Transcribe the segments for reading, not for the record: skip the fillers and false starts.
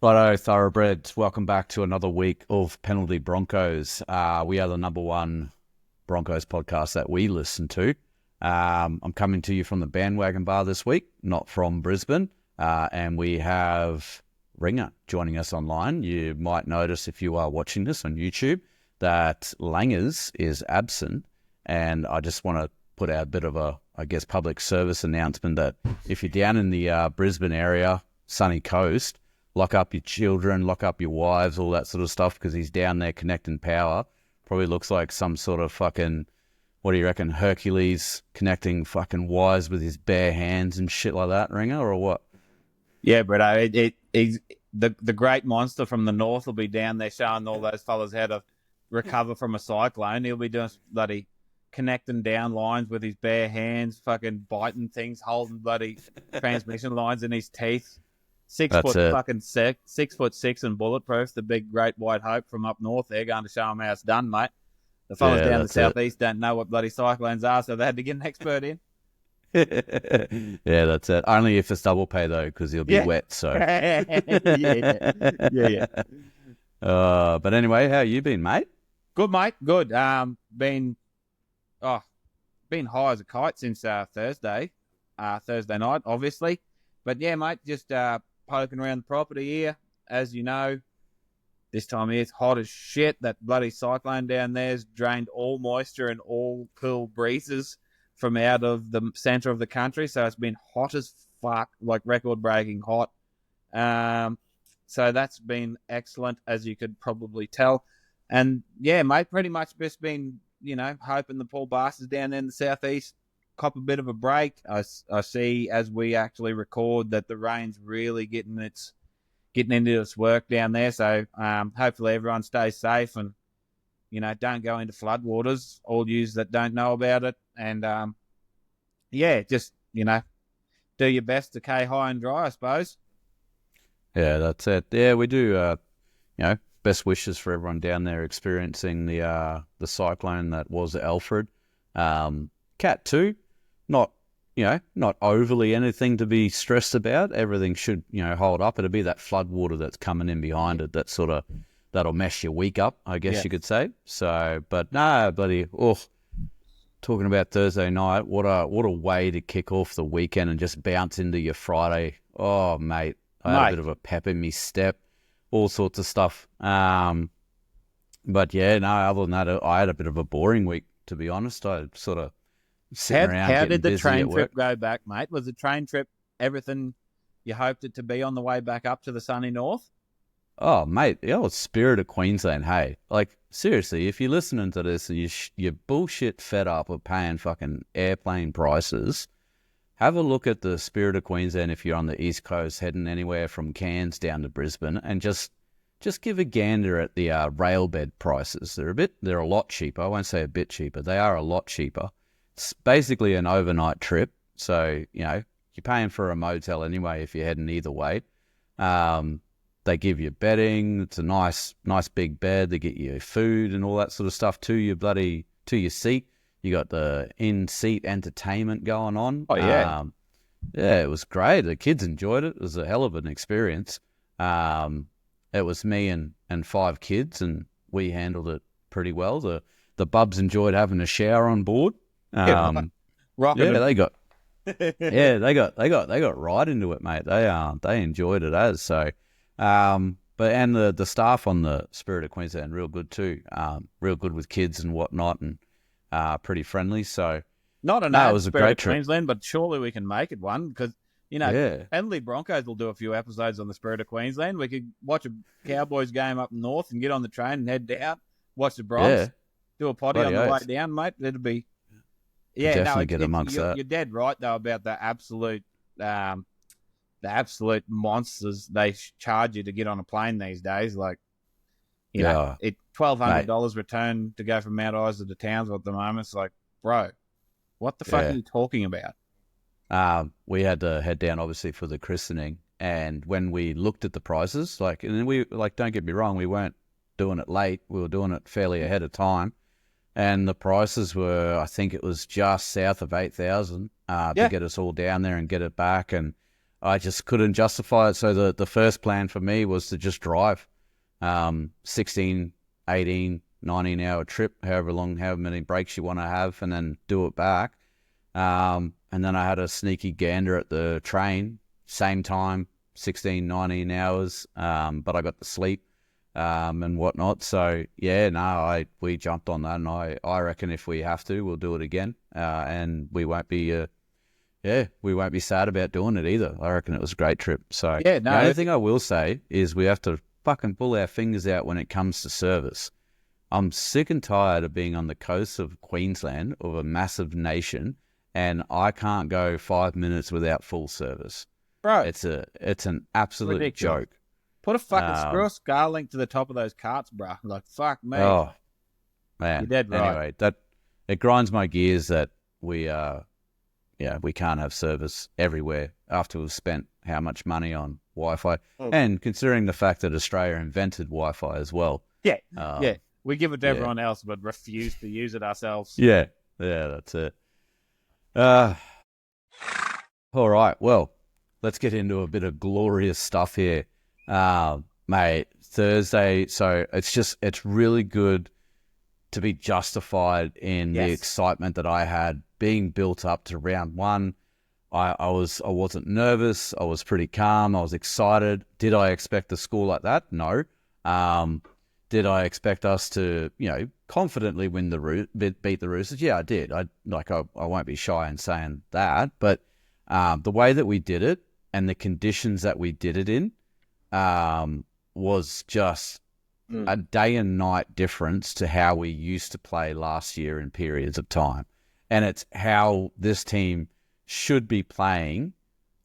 Righto, thoroughbreds. Welcome back to another week of Penalty Broncos. We are the number one Broncos podcast that we listen to. I'm coming to you from the Bandwagon Bar this week, not from Brisbane. And we have Ringer joining us online. You might notice if you are watching this on YouTube that Langers is absent. And I just want to put out a bit of a, public service announcement that if you're down in the Brisbane area, sunny coast, lock up your children, lock up your wives, all that sort of stuff, because he's down there connecting power. Probably looks like some sort of fucking, what do you reckon, Hercules connecting fucking wires with his bare hands and shit like that, Ringer, or what? Yeah, Britto, he's the great monster from the north will be down there showing all those fellas how to recover from a cyclone. He'll be doing bloody connecting down lines with his bare hands, fucking biting things, holding bloody transmission lines in his teeth. Six That's foot it. fucking 6'6" and bulletproof. The big great white hope from up north. They're going to show him how it's done, mate. The fellas down the southeast don't know what bloody cyclones are, so they had to get an expert in. Yeah, that's it. Only if it's double pay though, because he'll be wet. So yeah. But anyway, how you been, mate? Good, mate. Good. Been high as a kite since Thursday night, obviously. But yeah, mate, just poking around the property here. As you know, this time of year it's hot as shit. That bloody cyclone down there's drained all moisture and all cool breezes from out of the centre of the country. So it's been hot as fuck, like record-breaking hot. So that's been excellent, as you could probably tell. And yeah, mate, pretty much just been, hoping the poor bastards down there in the southeast cop a bit of a break. I see as we actually record that the rain's really getting into its work down there. So hopefully everyone stays safe and don't go into floodwaters. All yous that don't know about it, and just do your best to stay high and dry, I suppose. Yeah, that's it. Yeah, we do. Best wishes for everyone down there experiencing the cyclone that was Alfred. Cat 2. Not overly anything to be stressed about. Everything should, hold up. It'll be that flood water that's coming in behind it that'll mess your week up, I guess you could say. So, but no, bloody, talking about Thursday night, what a way to kick off the weekend and just bounce into your Friday. Oh, mate, I had a bit of a pep in me step, all sorts of stuff. But yeah, no, other than that, I had a bit of a boring week, to be honest. I sort of How did the train trip go back, mate? Was the train trip everything you hoped it to be on the way back up to the sunny north? Oh, mate, it's Spirit of Queensland. Hey, like, seriously, if you're listening to this and you're bullshit fed up of paying fucking airplane prices, have a look at the Spirit of Queensland if you're on the East Coast heading anywhere from Cairns down to Brisbane, and just give a gander at the rail bed prices. They're a lot cheaper. I won't say a bit cheaper. They are a lot cheaper. It's basically an overnight trip, so you're paying for a motel anyway if you're heading either way. They give you bedding. It's a nice big bed. They get you food and all that sort of stuff to your seat. You got the in-seat entertainment going on. Oh yeah, yeah, it was great. The kids enjoyed it. It was a hell of an experience. It was me and 5 kids, and we handled it pretty well. The bubs enjoyed having a shower on board. They got right into it, mate. They enjoyed it as so. And the staff on the Spirit of Queensland real good too. Real good with kids and whatnot, and pretty friendly. So not an ad, it was a great trip. Queensland, but surely we can make it one because Penalty Broncos will do a few episodes on the Spirit of Queensland. We could watch a Cowboys game up north and get on the train and head down, watch the Broncos, do a potty on the way down, mate. It'll be. Yeah, definitely get amongst that. You're dead right though about the absolute monsters they charge you to get on a plane these days. Like, it $1,200 return to go from Mount Isa to Townsville at the moment. It's like, bro, what the fuck are you talking about? We had to head down obviously for the christening, and when we looked at the prices, don't get me wrong, we weren't doing it late. We were doing it fairly ahead of time. And the prices were, I think it was just south of 8,000 to get us all down there and get it back. And I just couldn't justify it. So the first plan for me was to just drive 16, 18, 19-hour trip, however many breaks you want to have, and then do it back. And then I had a sneaky gander at the train, same time, 16, 19 hours, but I got to sleep and whatnot. So, we jumped on that, and I reckon if we have to, we'll do it again, and we won't be sad about doing it either. I reckon it was a great trip. So the only thing I will say is we have to fucking pull our fingers out when it comes to service. I'm sick and tired of being on the coast of Queensland, of a massive nation, and I can't go 5 minutes without full service. Bro, it's an absolute ridiculous. Joke. Put a fucking screw a scar link to the top of those carts, bro. Like, fuck me. Oh, man. You're dead right. Anyway, it grinds my gears that we can't have service everywhere after we've spent how much money on Wi-Fi, and considering the fact that Australia invented Wi-Fi as well. Yeah. We give it to everyone else, but refuse to use it ourselves. Yeah, that's it. All right, well, let's get into a bit of glorious stuff here, mate. Thursday, so it's really good to be justified in the excitement that I had being built up to round one. I wasn't nervous. I was pretty calm. I was excited. Did I expect a score like that? No. Did I expect us to, confidently beat the Roosters? Yeah, I did. I won't be shy in saying that. But the way that we did it and the conditions that we did it in was just a day and night difference to how we used to play last year in periods of time. And it's how this team should be playing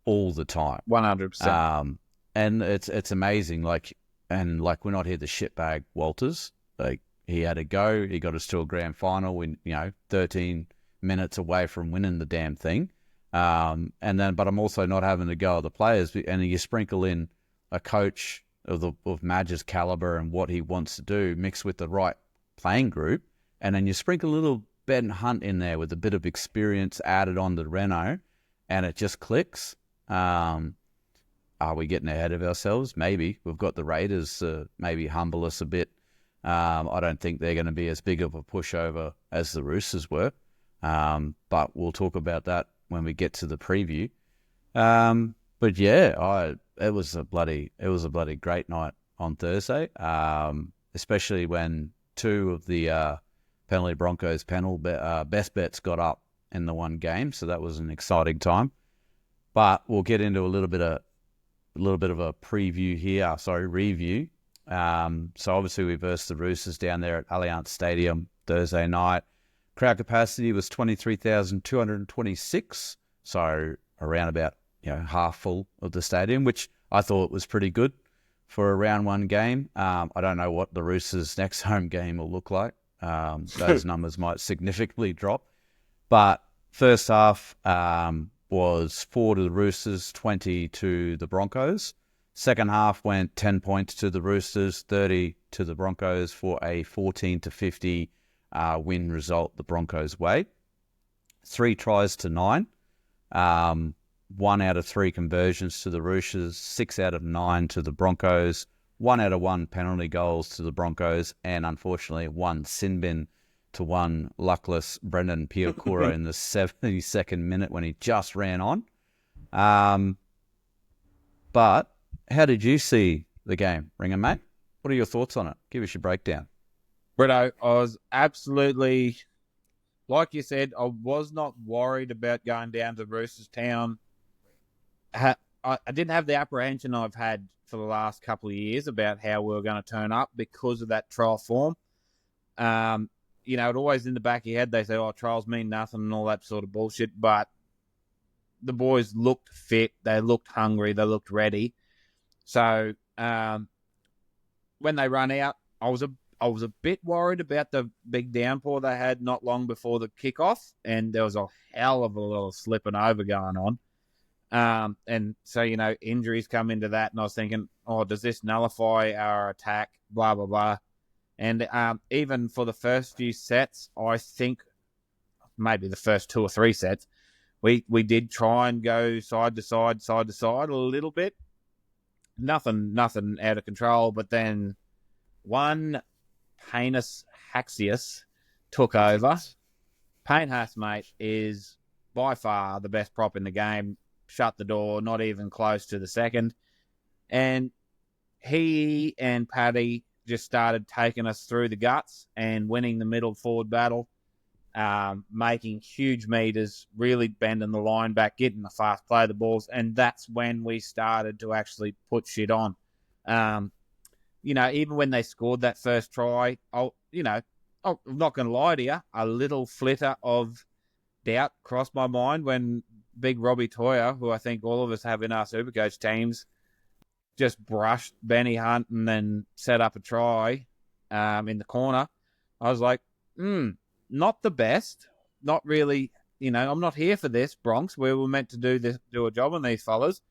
all the time. 100%. And it's amazing. We're not here to shitbag Walters. Like, he had a go. He got us to a grand final. 13 minutes away from winning the damn thing. But I'm also not having to go at the players. And you sprinkle in a coach of Madge's caliber and what he wants to do, mixed with the right playing group, and then you sprinkle a little Ben Hunt in there with a bit of experience added on to Renault, and it just clicks. Are we getting ahead of ourselves? Maybe. We've got the Raiders maybe humble us a bit. I don't think they're going to be as big of a pushover as the Roosters were, but we'll talk about that when we get to the preview. But yeah, it was a bloody great night on Thursday, especially when two of the penalty Broncos best bets got up in the one game, so that was an exciting time. But we'll get into a little bit of a preview here. Review. So obviously we versed the Roosters down there at Allianz Stadium Thursday night. Crowd capacity was 23,226, so around about half full of the stadium, which I thought was pretty good for a round one game. I don't know what the Roosters' next home game will look like. Those numbers might significantly drop. But first half was 4 to the Roosters, 20 to the Broncos. Second half went 10 points to the Roosters, 30 to the Broncos for a 14-50 win result the Broncos' way. 3 tries to 9. 1 out of 3 conversions to the Roosters, 6 out of 9 to the Broncos, 1 out of 1 penalty goals to the Broncos, and unfortunately 1 sin bin to 1 luckless Brendan Piakura in the 72nd minute when he just ran on. But how did you see the game, Ringer, mate? What are your thoughts on it? Give us your breakdown. Britto, I was absolutely, like you said, I was not worried about going down to Roosters Town. I didn't have the apprehension I've had for the last couple of years about how we were going to turn up because of that trial form. It always in the back of your head, they say, trials mean nothing and all that sort of bullshit. But the boys looked fit. They looked hungry. They looked ready. So when they run out, I was a bit worried about the big downpour they had not long before the kickoff, and there was a hell of a lot of slipping over going on. And so, injuries come into that, and I was thinking, does this nullify our attack? Blah, blah, blah. And even for the first few sets, I think maybe the first 2 or 3 sets, we did try and go side to side a little bit. Nothing out of control. But then one Painus Haxius took over. Payne Haas, mate, is by far the best prop in the game. Shut the door, not even close to the second. And he and Paddy just started taking us through the guts and winning the middle forward battle, making huge meters, really bending the line back, getting the fast play of the balls. And that's when we started to actually put shit on. Even when they scored that first try, I'm not going to lie to you, a little flitter of doubt crossed my mind when big Robbie Toyer, who I think all of us have in our SuperCoach teams, just brushed Benny Hunt and then set up a try in the corner. I was like, not the best. Not really, I'm not here for this, Bronx. We were meant to do a job on these fellas.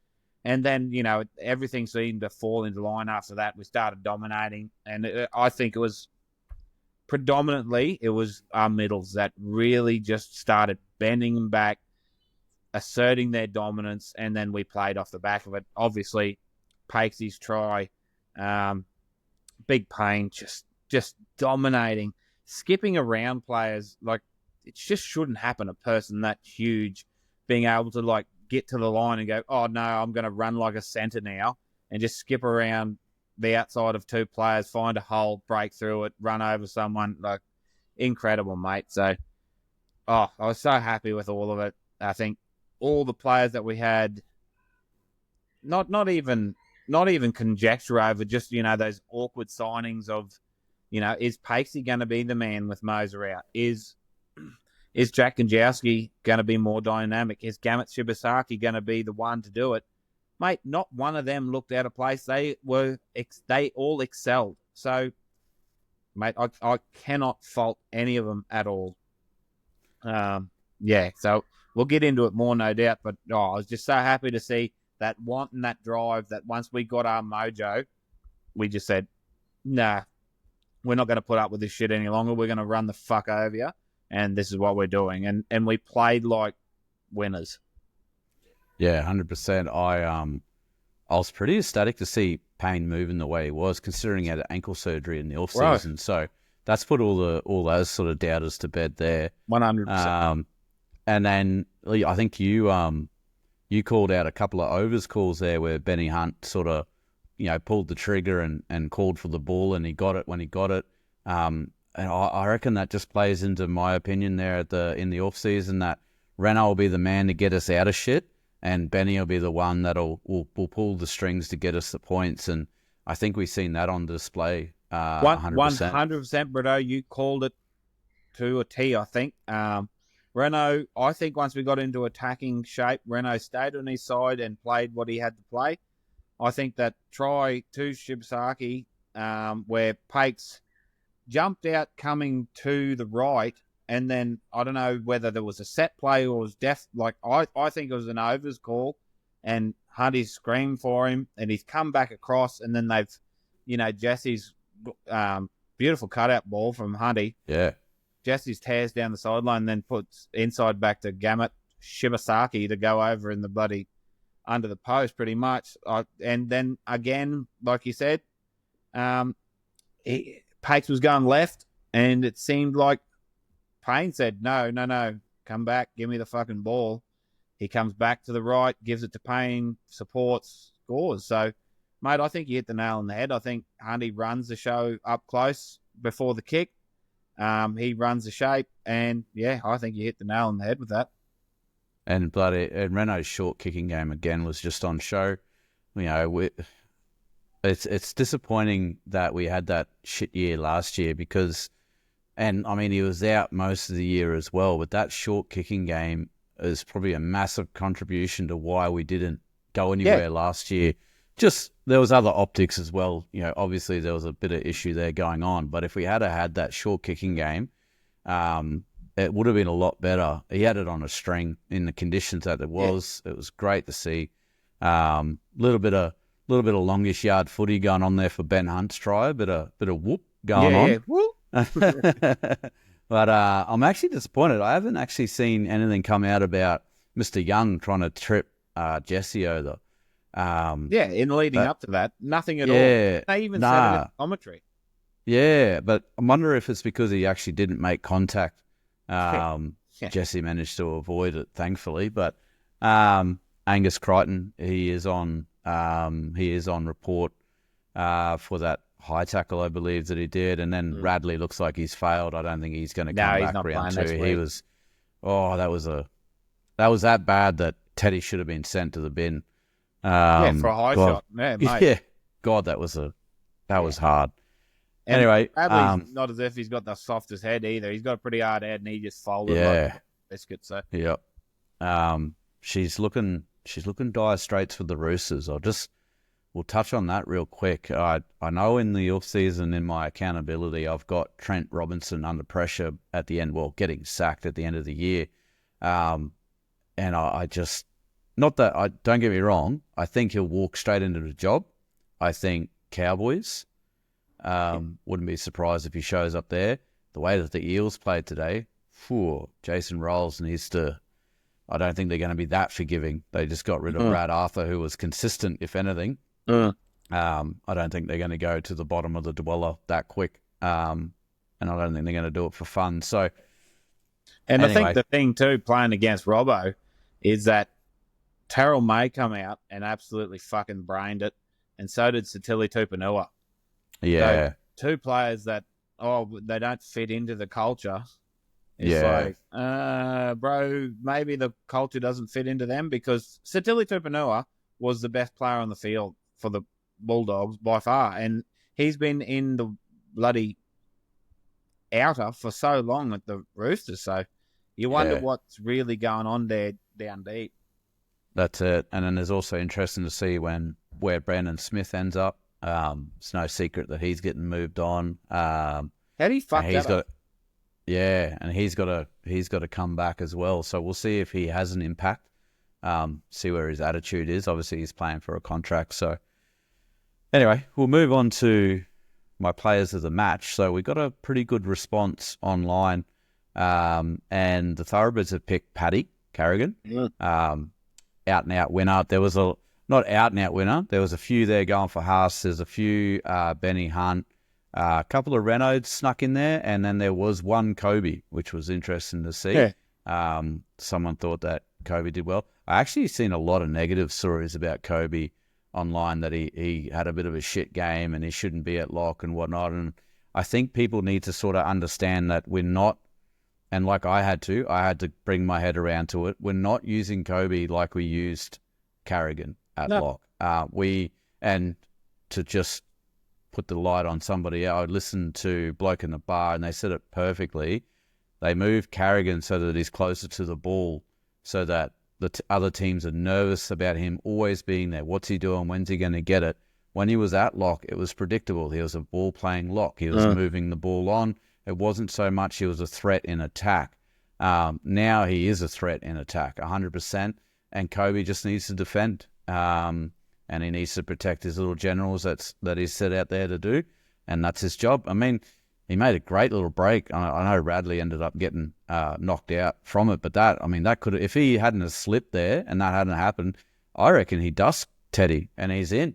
And then, everything seemed to fall into line after that. We started dominating. And I think it was predominantly, it was our middles that really just started bending them back, asserting their dominance, and then we played off the back of it. Obviously, Pakesy's try, big pain, just dominating, skipping around players. Like, it just shouldn't happen. A person that huge being able to, like, get to the line and go, oh, no, I'm going to run like a centre now, and just skip around the outside of two players, find a hole, break through it, run over someone. Like, incredible, mate. So, I was so happy with all of it. I think all the players that we had, not even conjecture over, just, those awkward signings of, is Pakesy going to be the man with Moser out? Is Jack Gajowski going to be more dynamic? Is Gamut Shibasaki going to be the one to do it? Mate, not one of them looked out of place. They all excelled. So, mate, I cannot fault any of them at all. So we'll get into it more, no doubt. But I was just so happy to see that want and that drive, that once we got our mojo, we just said, nah, we're not going to put up with this shit any longer. We're going to run the fuck over you. And this is what we're doing. And we played like winners. Yeah, 100%. I was pretty ecstatic to see Payne moving the way he was, considering he had ankle surgery in the off season. Right. So that's put all those sort of doubters to bed there. 100%. And then I think you called out a couple of overs calls there where Benny Hunt sort of pulled the trigger and called for the ball, and he got it when he got it. And I reckon that just plays into my opinion there in the off season that Renault will be the man to get us out of shit, and Benny will be the one that'll pull the strings to get us the points. And I think we've seen that on display. 100%. 100%, Britto. You called it to a T, I think. Renault, I think once we got into attacking shape, Renault stayed on his side and played what he had to play. I think that try to Shibasaki, where Pakes jumped out coming to the right, and then I don't know whether there was a set play or was I think it was an overs call, and Hunty's screamed for him, and he's come back across, and then they've, Jesse's beautiful cutout ball from Hunty. Yeah. Jesse's tears down the sideline and then puts inside back to Gamut Shibasaki to go over in the bloody under the post pretty much. And then again, like you said, Pakes was going left, and it seemed like Payne said, no, come back, give me the fucking ball. He comes back to the right, gives it to Payne, supports, scores. So, mate, I think you hit the nail on the head. I think Hunty runs the show up close before the kick. He runs the shape, and yeah, I think you hit the nail on the head with that. And Renault's short kicking game again was just on show. It's disappointing that we had that shit year last year because, and I mean he was out most of the year as well. But that short kicking game is probably a massive contribution to why we didn't go anywhere last year. Just there was other optics as well. Obviously there was a bit of issue there going on. But if we had had that short kicking game, it would have been a lot better. He had it on a string in the conditions that it was. Yeah. It was great to see. Little bit of longish yard footy going on there for Ben Hunt's try. Bit of whoop going on. Yeah, whoop. But I'm actually disappointed. I haven't actually seen anything come out about Mr. Young trying to trip Jesse over. In leading up to that, nothing at all. Yeah, They even said it in commentary. Yeah, but I wonder if it's because he actually didn't make contact. Jesse managed to avoid it, thankfully. But Angus Crichton, he is on report for that high tackle, I believe, that he did. And then Radley looks like he's failed. I don't think he's going to come back round 2. He was, that was that bad that Teddy should have been sent to the bin. For a high shot. Yeah, mate. Yeah, God, that was hard. And anyway, Bradley's not as if he's got the softest head either. He's got a pretty hard head, and he just folded like a biscuit. So yep. She's looking dire straits for the Roosters. We'll touch on that real quick. I know in the off season, in my accountability, I've got Trent Robinson under pressure at the end. Well, getting sacked at the end of the year, and I just not that I don't get me wrong. I think he'll walk straight into the job. I think Cowboys. Wouldn't be surprised if he shows up there. The way that the Eels played today, Jason Rolls needs to. I don't think they're going to be that forgiving. They just got rid of Brad Arthur, who was consistent, if anything. I don't think they're going to go to the bottom of the dweller that quick. And I don't think they're going to do it for fun. So, I think the thing too, playing against Robbo, is that Terrell May come out and absolutely fucking brained it, and so did Satili Tupanua. Yeah. So, 2 players that, they don't fit into the culture. It's like, bro, maybe the culture doesn't fit into them, because Satili Tupanua was the best player on the field for the Bulldogs by far. And he's been in the bloody outer for so long at the Roosters. So you wonder what's really going on there down deep. That's it. And then there's also interesting to see where Brandon Smith ends up. It's no secret that he's getting moved on. How do you fuck that up? And he's got to come back as well. So we'll see if he has an impact. See where his attitude is. Obviously, he's playing for a contract. So anyway, we'll move on to my players of the match. So we got a pretty good response online, and the Thoroughbreds have picked Paddy Carrigan, out and out winner. There was not out and out winner. There was a few there going for Haas. There's a few Benny Hunt. A couple of Reynolds snuck in there, and then there was one Kobe, which was interesting to see. Yeah. Someone thought that Kobe did well. I actually seen a lot of negative stories about Kobe online, that he had a bit of a shit game and he shouldn't be at lock and whatnot. And I think people need to sort of understand that we're not, and like I had to bring my head around to it. We're not using Kobe like we used Carrigan at lock. And to just put the light on somebody else, I listened to Bloke in the Bar and they said it perfectly. They moved Carrigan so that he's closer to the ball, so that the other teams are nervous about him always being there. What's he doing? When's he going to get it? When he was at lock, it was predictable. He was a ball-playing lock. He was moving the ball on. It wasn't so much he was a threat in attack. Now he is a threat in attack, 100%, and Kobe just needs to defend. And he needs to protect his little generals that he's set out there to do, and that's his job. I mean, he made a great little break. I know Radley ended up getting knocked out from it, but that could have, if he hadn't have slipped there and that hadn't happened, I reckon he dusts Teddy and he's in.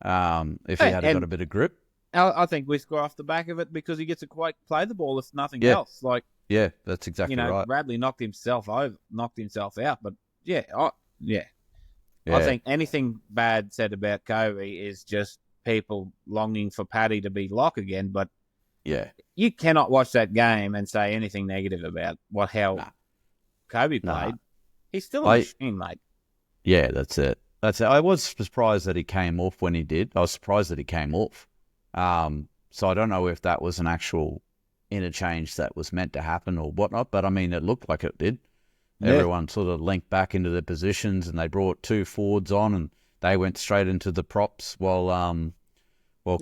If he had got a bit of grip. I think we score off the back of it because he gets to quite play the ball, if nothing else. Like, yeah, that's exactly right. Radley knocked himself out, but I think anything bad said about Kobe is just people longing for Paddy to be lock again. But you cannot watch that game and say anything negative about how Kobe played. He's still a machine, mate. Yeah, that's it. I was surprised that he came off when he did. I was surprised that he came off. So I don't know if that was an actual interchange that was meant to happen or whatnot, but I mean, it looked like it did. Yeah. Everyone sort of linked back into their positions, and they brought 2 forwards on, and they went straight into the props while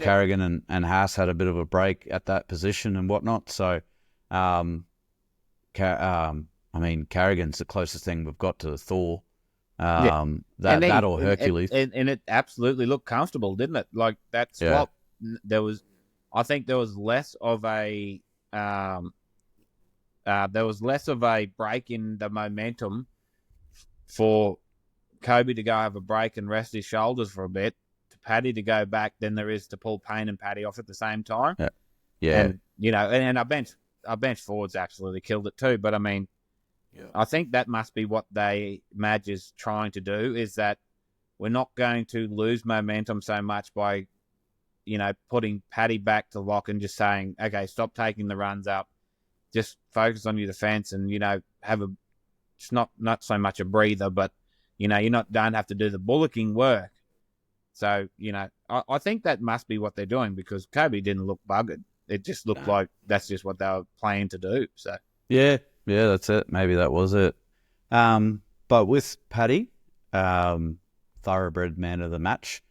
Carrigan and Haas had a bit of a break at that position and whatnot. So, Carrigan's the closest thing we've got to Thor. That or Hercules. And it absolutely looked comfortable, didn't it? Like that swap, I think there was less of a break in the momentum for Kobe to go have a break and rest his shoulders for a bit, to Paddy to go back than there is to pull Payne and Paddy off at the same time. Yeah. And, and our bench forwards absolutely killed it too. But, I mean, I think that must be what Madge is trying to do, is that we're not going to lose momentum so much by, putting Paddy back to lock and just saying, okay, stop taking the runs up, just focus on your defense and, have it's not so much a breather, but, don't have to do the bullocking work. So, I think that must be what they're doing, because Kobe didn't look buggered. It just looked like that's just what they were planning to do. So Yeah, that's it. Maybe that was it. But with Paddy, thoroughbred man of the match,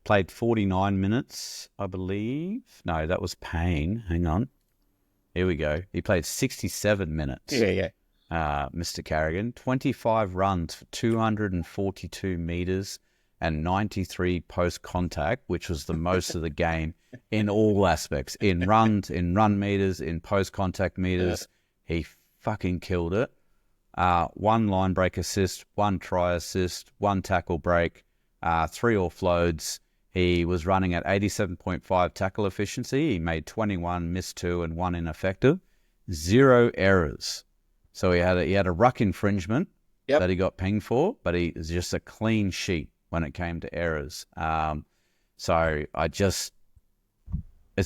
played 49 minutes, I believe. No, that was Payne. Hang on. Here we go. He played 67 minutes. Yeah. Mr. Carrigan, 25 runs for 242 metres and 93 post-contact, which was the most of the game in all aspects. In runs, in run metres, in post-contact metres. Yeah. He fucking killed it. 1 line break assist, 1 try assist, 1 tackle break, 3 offloads. He was running at 87.5 tackle efficiency. He made 21, missed 2, and 1 ineffective. 0 errors. So he had a ruck infringement that he got pinged for, but he was just a clean sheet when it came to errors. So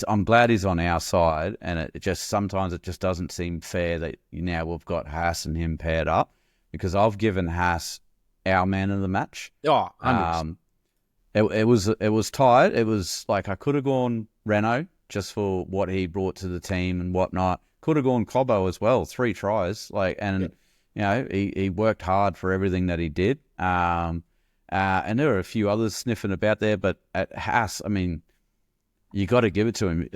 I'm glad he's on our side, and sometimes it just doesn't seem fair that now we've got Haas and him paired up, because I've given Haas our man of the match. Oh, 100%. It was tight. It was like I could have gone Renault just for what he brought to the team and whatnot. Could have gone Cobbo as well. 3 tries, he worked hard for everything that he did. And there are a few others sniffing about there, but at Haas, I mean, you got to give it to him.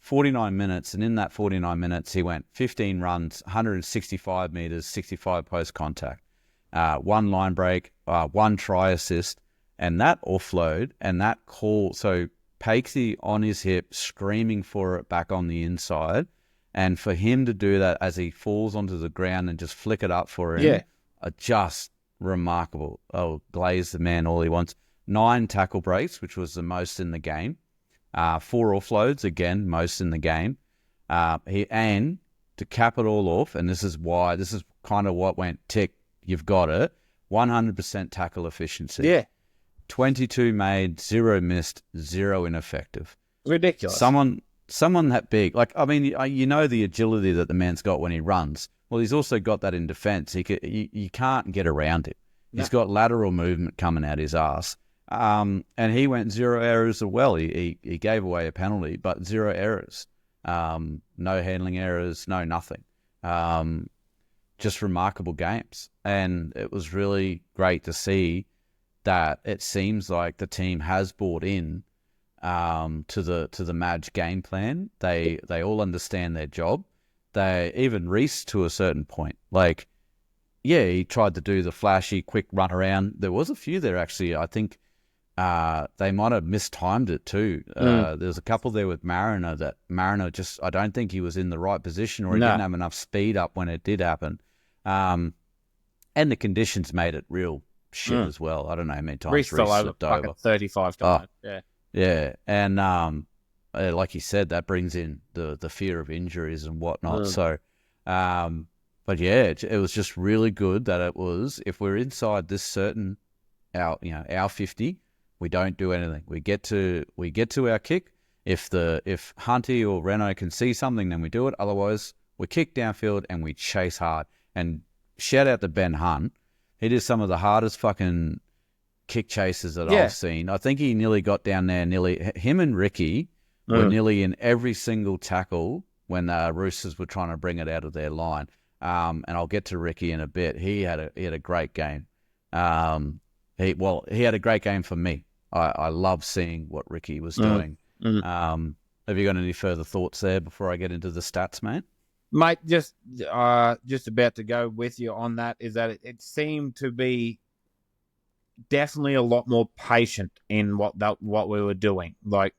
49 minutes, and in that 49 minutes, he went 15 runs, 165 meters, 65 post contact, 1 line break, 1 try assist. And that offload and that call, so Pakesy on his hip, screaming for it back on the inside, and for him to do that as he falls onto the ground and just flick it up for him, are just remarkable. Oh, Glaze the man all he wants. 9 tackle breaks, which was the most in the game. 4 offloads, again, most in the game. And to cap it all off, and this is kind of what went tick, you've got it, 100% tackle efficiency. Yeah. 22 made, 0 missed, 0 ineffective. Ridiculous. Someone that big. Like, I mean, the agility that the man's got when he runs. Well, he's also got that in defense. You can't get around it. No. He's got lateral movement coming out his ass. And he went 0 errors as well. He gave away a penalty, but 0 errors. No handling errors, no nothing. Just remarkable games. And it was really great to see that it seems like the team has bought in to the Madge game plan. They all understand their job. They even Reese to a certain point. Like, yeah, he tried to do the flashy, quick run around. There was a few there actually. I think they might have mistimed it too. There's a couple there with Mariner that Mariner just, I don't think he was in the right position, or he didn't have enough speed up when it did happen. And the conditions made it real shit as well. I don't know how many times Reese slipped over. 35 times. Yeah. And like you said, that brings in the fear of injuries and whatnot. So, but yeah, it was just really good that it was, if we're inside this certain our 50, we don't do anything. We get to our kick. If Hunty or Renault can see something, then we do it. Otherwise, we kick downfield and we chase hard. And shout out to Ben Hunt. He did some of the hardest fucking kick chases that I've seen. I think he nearly got down there. Him and Ricky were nearly in every single tackle when the Roosters were trying to bring it out of their line. And I'll get to Ricky in a bit. He had a great game. He had a great game for me. I love seeing what Ricky was doing. Have you got any further thoughts there before I get into the stats, mate? Mate, just about to go with you on that, is that it seemed to be definitely a lot more patient in what we were doing. Like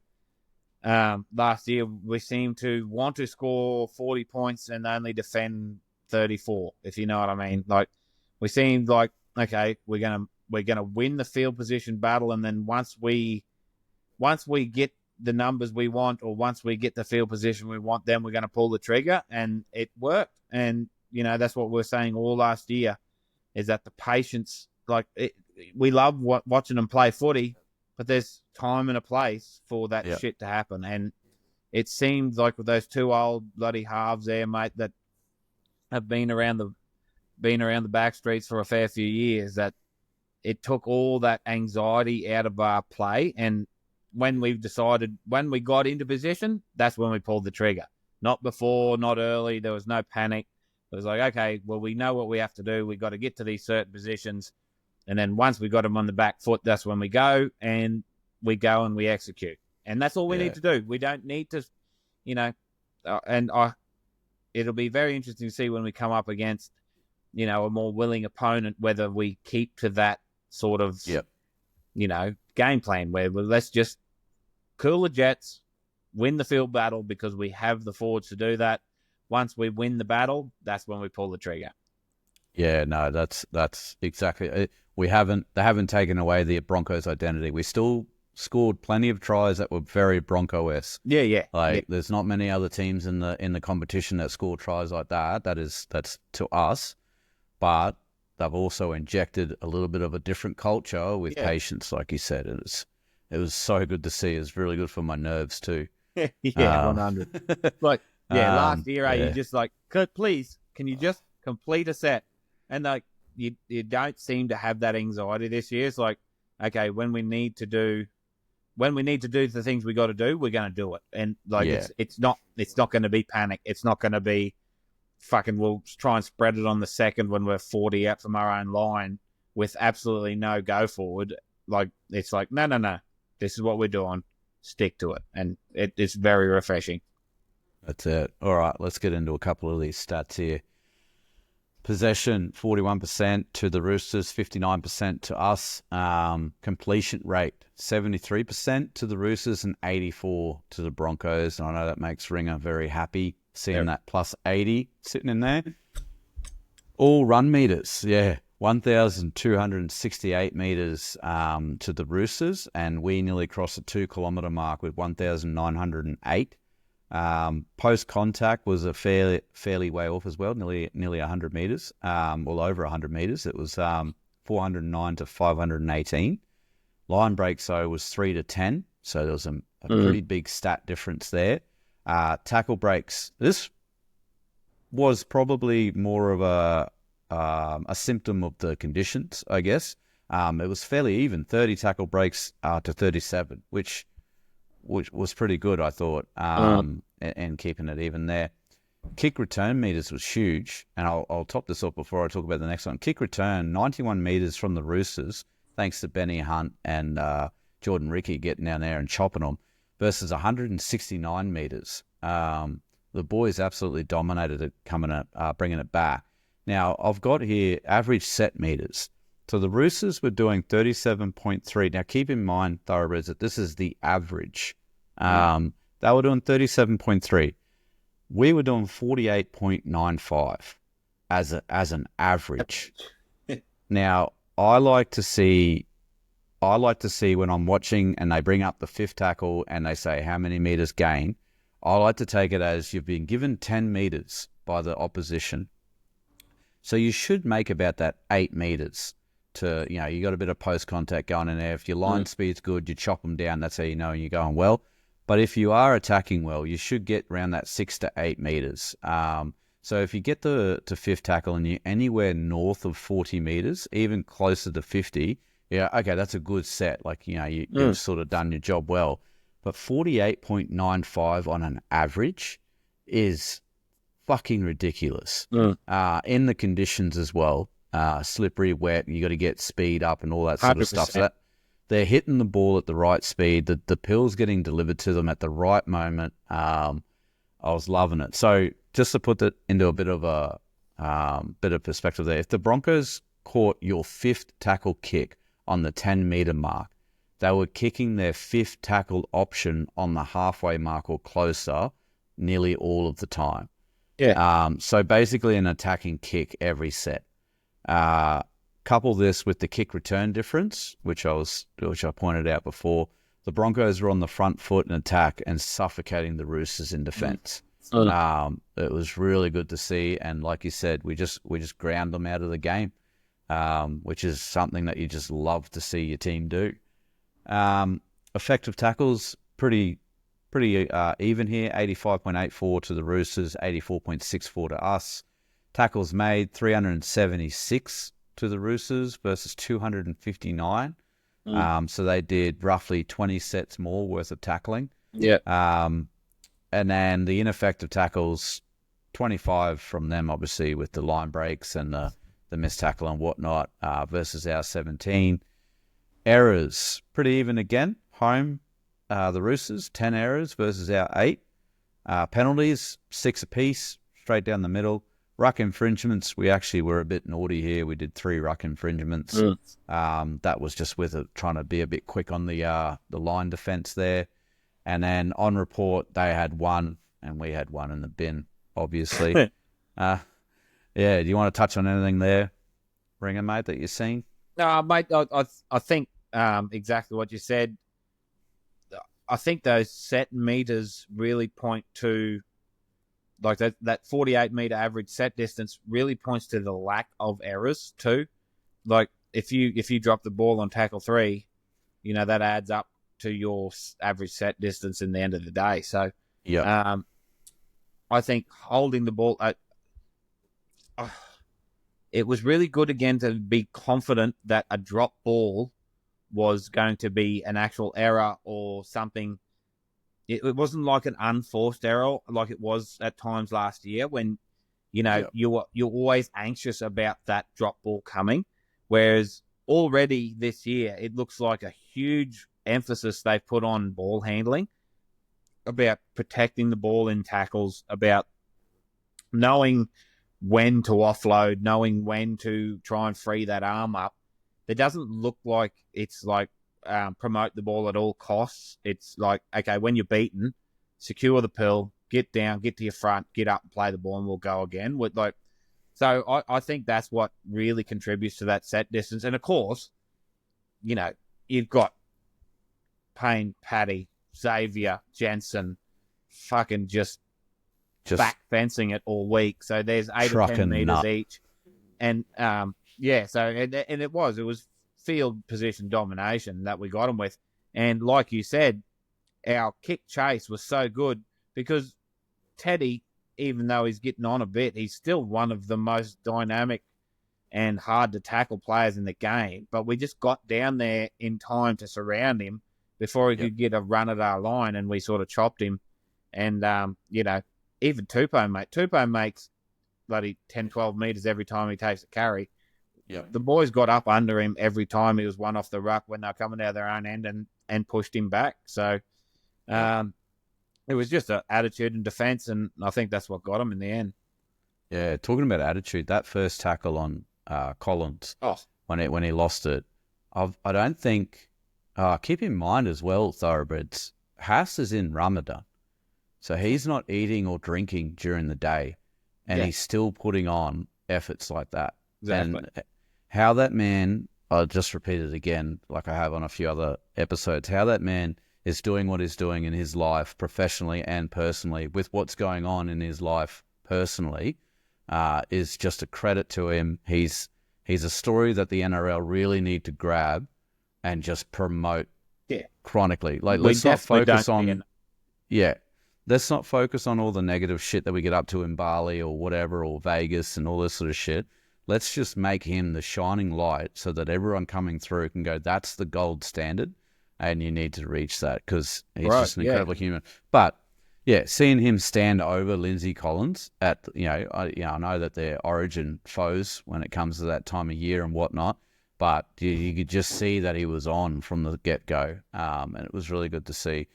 last year, we seemed to want to score 40 points and only defend 34, if you know what I mean. Like, we seemed like okay, we're gonna win the field position battle, and then once we get the numbers we want, or once we get the field position we want, then we're going to pull the trigger. And it worked. And, that's what we're saying all last year, is that the patience, we love watching them play footy, but there's time and a place for that shit to happen. And it seems like with those two old bloody halves there, mate, that have been around the back streets for a fair few years, that it took all that anxiety out of our play. And when we got into position, that's when we pulled the trigger. Not before, not early. There was no panic. It was like, okay, well, we know what we have to do. We got to get to these certain positions. And then once we got them on the back foot, that's when we go and we execute. And that's all we need to do. We don't need to, it'll be very interesting to see when we come up against, a more willing opponent, whether we keep to that sort of, game plan where let's just cool the jets, win the field battle, because we have the forwards to do that. Once we win the battle, that's when we pull the trigger. Yeah, no, that's exactly it. They haven't taken away the Broncos identity. We still scored plenty of tries that were very Bronco-esque. Yeah. There's not many other teams in the competition that score tries like that. That's to us, but they've also injected a little bit of a different culture with patience, like you said. It was so good to see. It was really good for my nerves too. 100. Last year, you just please, can you just complete a set? And you don't seem to have that anxiety this year. It's like, okay, when we need to do the things we got to do, we're going to do it. And it's not going to be panic. It's not going to be fucking, we'll try and spread it on the second when we're 40 out from our own line with absolutely no go forward. It's like, no. This is what we're doing. Stick to it. And it's very refreshing. That's it. All right, let's get into a couple of these stats here. Possession, 41% to the Roosters, 59% to us. Completion rate, 73% to the Roosters and 84% to the Broncos. And I know that makes Ringer very happy, seeing that plus 80 sitting in there. All run meters, 1,268 meters to the Roosters, and we nearly crossed the 2 kilometre mark with 1,908. Post contact was a fairly way off as well, nearly 100 meters, over 100 meters. It was 409 to 518. Line breaks though was 3 to 10, so there was a pretty big stat difference there. Tackle breaks. This was probably more of a symptom of the conditions, I guess. It was fairly even, 30 tackle breaks to 37, which was pretty good, I thought, and keeping it even there. Kick return meters was huge, and I'll top this up before I talk about the next one. Kick return, 91 meters from the Roosters, thanks to Benny Hunt and Jordan Ricky getting down there and chopping them, versus 169 meters. The boys absolutely dominated it, bringing it back. Now, I've got here average set meters. So the Roosters were doing 37.3. Now, keep in mind, Thoroughbreds, that this is the average. They were doing 37.3. We were doing 48.95 as an average. Now, I like to see when I'm watching and they bring up the fifth tackle and they say how many meters gain. I like to take it as you've been given 10 meters by the opposition. So you should make about that 8 meters. You got a bit of post contact going in there. If your line speed's good, you chop them down. That's how you know you're going well. But if you are attacking well, you should get around that 6 to 8 meters. So if you get to fifth tackle and you're anywhere north of 40 meters, even closer to 50, okay, that's a good set. You've sort of done your job well. But 48.95 on an average is fucking ridiculous. In the conditions as well. Slippery, wet, you got to get speed up and all that sort of stuff. So they're hitting the ball at the right speed. The pill's getting delivered to them at the right moment. I was loving it. So just to put that into a bit of perspective there, if the Broncos caught your fifth tackle kick on the 10-meter mark, they were kicking their fifth tackle option on the halfway mark or closer nearly all of the time. So basically an attacking kick every set. couple this with the kick return difference, which I pointed out before. The Broncos were on the front foot in attack and suffocating the Roosters in defence. It was really good to see, and like you said, we just ground them out of the game, which is something that you just love to see your team do. Effective tackles, pretty even here, 85.84 to the Roosters, 84.64 to us. Tackles made, 376 to the Roosters versus 259. So they did roughly 20 sets more worth of tackling. Yeah. And then the ineffective tackles, 25 from them, obviously, with the line breaks and the missed tackle and whatnot, versus our 17. Errors, pretty even again. Home, the Roosters, 10 errors versus our 8. Penalties, 6 apiece, straight down the middle. Ruck infringements, we actually were a bit naughty here. We did 3 ruck infringements. That was just with trying to be a bit quick on the line defence there. And then on report, they had 1, and we had 1 in the bin, obviously. Do you want to touch on anything there, Ringer, mate, that you're seeing? No, mate, I think exactly what you said. I think those set meters really point to, like that 48-meter average set distance really points to the lack of errors too. Like if you drop the ball on tackle 3, that adds up to your average set distance in the end of the day. So I think holding the ball, it was really good again to be confident that a drop ball was going to be an actual error or something. It wasn't like an unforced error like it was at times last year when, you're always anxious about that drop ball coming. Whereas already this year, it looks like a huge emphasis they've put on ball handling, about protecting the ball in tackles, about knowing when to offload, knowing when to try and free that arm up. It doesn't look like it's like promote the ball at all costs. It's like, okay, when you're beaten, secure the pill, get down, get to your front, get up and play the ball, and we'll go again. So I think that's what really contributes to that set distance. And of course, you've got Payne, Paddy, Xavier, Jensen, fucking just back fencing it all week. So there's 8 or 10 meters each. And and it was field position domination that we got them with. And like you said, our kick chase was so good because Teddy, even though he's getting on a bit, he's still one of the most dynamic and hard to tackle players in the game. But we just got down there in time to surround him before he could get a run at our line, and we sort of chopped him. And, even Tupou makes bloody 10, 12 meters every time he takes a carry. Yep. The boys got up under him every time he was one off the ruck when they were coming out of their own end and pushed him back. So it was just an attitude and defence, and I think that's what got him in the end. Yeah, talking about attitude, that first tackle on Collins, when he lost it, I don't think... keep in mind as well, Thoroughbreds, Haas is in Ramadan. So he's not eating or drinking during the day, and he's still putting on efforts like that. Exactly. And how that man, I'll just repeat it again, like I have on a few other episodes, how that man is doing what he's doing in his life professionally and personally with what's going on in his life personally is just a credit to him. He's a story that the NRL really need to grab and just promote chronically. Like, let's not focus on... Let's not focus on all the negative shit that we get up to in Bali or whatever, or Vegas and all this sort of shit. Let's just make him the shining light so that everyone coming through can go, that's the gold standard, and you need to reach that, because he's just an incredible human. But, seeing him stand over Lindsay Collins at, I know that they're origin foes when it comes to that time of year and whatnot, but you could just see that he was on from the get-go, and it was really good to see.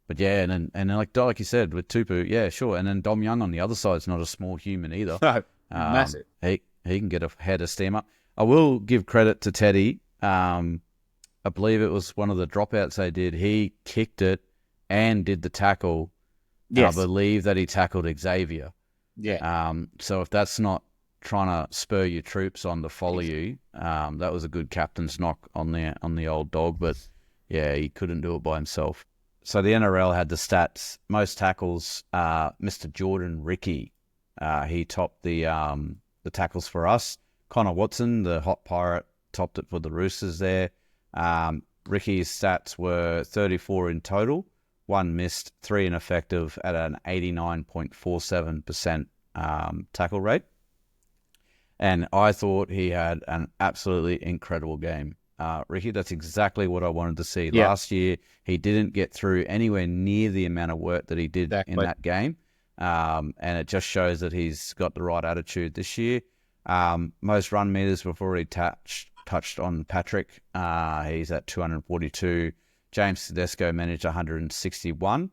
But and then like you said with Tupou, sure, and then Dom Young on the other side is not a small human either. No, massive. He can get a head of steam up. I will give credit to Teddy. I believe it was one of the dropouts they did. He kicked it and did the tackle. Yes. I believe that he tackled Xavier. Yeah. So if that's not trying to spur your troops on to follow you. That was a good captain's knock on the old dog, but yeah, he couldn't do it by himself. So the NRL had the stats. Most tackles, Mr. Jordan Ricky. He topped the tackles for us. Connor Watson, the hot pirate, topped it for the Roosters there. Ricky's stats were 34 in total, 1 missed, 3 ineffective at an 89.47% tackle rate. And I thought he had an absolutely incredible game. Ricky, that's exactly what I wanted to see. Yeah. Last year, he didn't get through anywhere near the amount of work that he did in that game. And it just shows that he's got the right attitude this year. Most run meters we've already touched on Patrick. He's at 242. James Tedesco managed 161.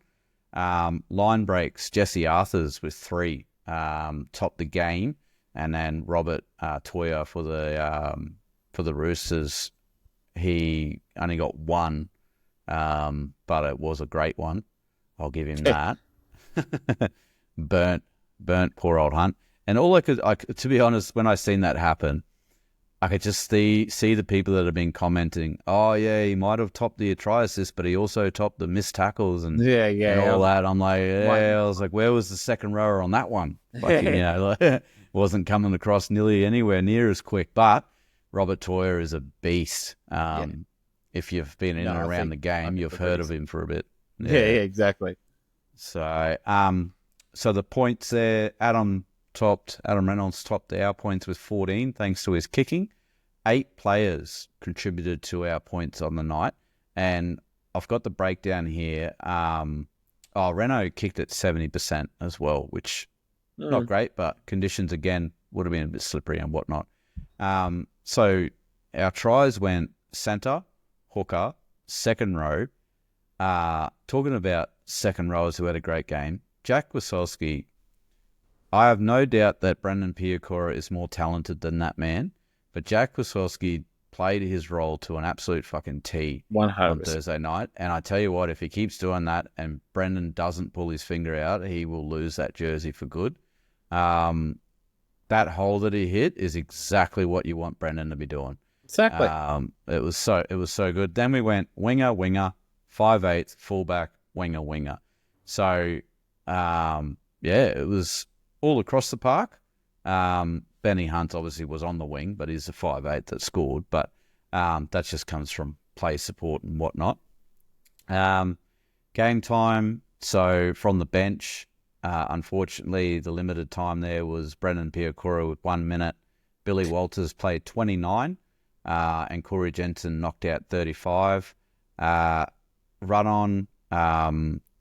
Line breaks, Jesse Arthurs with 3 topped the game. And then Robert Toya for the Roosters, he only got 1, but it was a great one. I'll give him that. burnt poor old Hunt. And all I could, to be honest, when I seen that happen, I could just see the people that have been commenting, oh yeah, he might have topped the try assist, but he also topped the missed tackles and all that. I'm like, I was like, where was the second rower on that one? Like, wasn't coming across nearly anywhere near as quick. But Robert Toya is a beast. If you've been in and around the game, you've heard of him for a bit. Yeah, exactly. So, so the points there, Adam Reynolds topped our points with 14 thanks to his kicking. 8 players contributed to our points on the night. And I've got the breakdown here. Reno kicked at 70% as well, which not great, but conditions, again, would have been a bit slippery and whatnot. So our tries went centre, hooker, second row. Talking about second rowers who had a great game, Jack Wasowski, I have no doubt that Brendan Piakura is more talented than that man, but Jack Wasowski played his role to an absolute fucking T 100%. on Thursday night. And I tell you what, if he keeps doing that and Brendan doesn't pull his finger out, he will lose that jersey for good. That hole that he hit is exactly what you want Brendan to be doing. Exactly. It was so good. Then we went winger, 5/8, fullback, winger. So, it was all across the park. Benny Hunt obviously was on the wing, but he's a 5'8" that scored. But that just comes from play support and whatnot. Game time, so from the bench, unfortunately, the limited time there was Brendan Piakura with 1 minute. Billy Walters played 29, and Corey Jensen knocked out 35. Run on,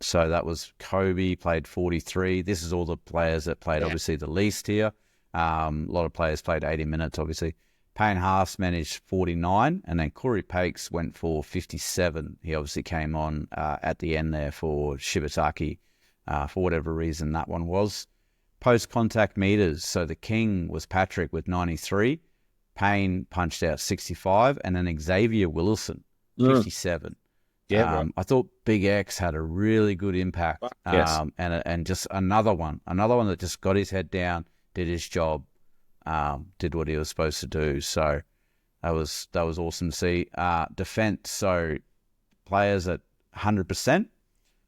so that was Kobe, played 43. This is all the players that played, obviously, the least here. A lot of players played 80 minutes, obviously. Payne Haas managed 49, and then Corey Pakes went for 57. He obviously came on at the end there for Shibataki, for whatever reason that one was. Post-contact meters, so the king was Patrick with 93. Payne punched out 65, and then Xavier Willison, 57. I thought Big X had a really good impact, and just another one that just got his head down, did his job, did what he was supposed to do. So that was awesome to see. Defense, so players at 100%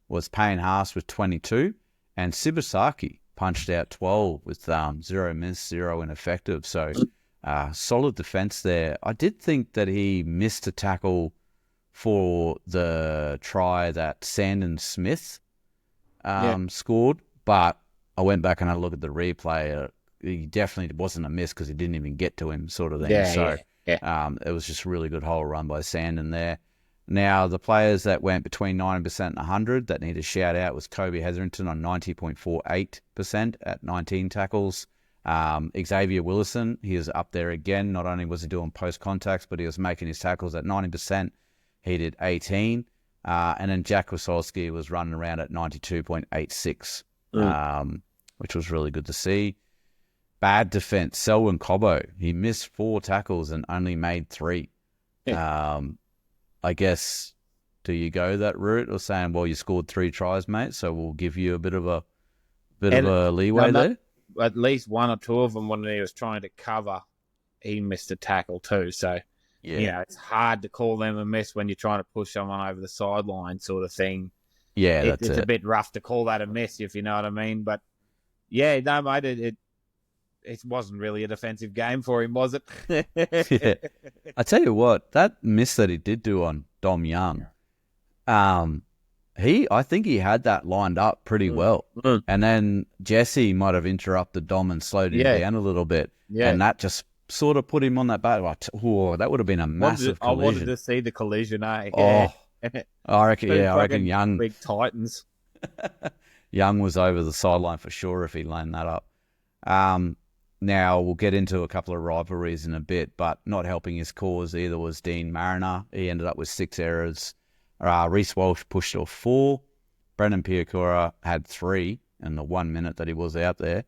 was Payne Haas with 22, and Sibasaki punched out 12 with 0 miss, 0 ineffective. So solid defense there. I did think that he missed a tackle for the try that Sandon Smith scored, but I went back and had a look at the replay. He definitely wasn't a miss because he didn't even get to him, sort of thing. It was just a really good hole run by Sandon there. Now, the players that went between 90% and 100 that need a shout out was Kobe Hetherington on 90.48% at 19 tackles. Xavier Willison, he is up there again. Not only was he doing post contacts, but he was making his tackles at 90%. He did 18. And then Jack Wasowski was running around at 92.86, which was really good to see. Bad defense, Selwyn Cobbo. He missed 4 tackles and only made 3. I guess, do you go that route or saying, well, you scored 3 tries, mate, so we'll give you a bit of a leeway there? at least one or two of them when he was trying to cover, he missed a tackle too. So, it's hard to call them a miss when you're trying to push someone over the sideline sort of thing. Yeah, it's a bit rough to call that a miss, if you know what I mean. But, yeah, no, mate, it wasn't really a defensive game for him, was it? Yeah. I tell you what, that miss that he did do on Dom Young, I think he had that lined up pretty well. And then Jesse might have interrupted Dom and slowed him down a little bit. Yeah. And that just sort of put him on that back. That would have been a massive collision. I wanted to see the collision, eh? Oh, I reckon Young... Big Titans. Young was over the sideline for sure if he lined that up. Now, we'll get into a couple of rivalries in a bit, but not helping his cause either was Dean Mariner. He ended up with 6 errors. Reece Walsh pushed off 4. Brendan Piakura had 3 in the 1 minute that he was out there.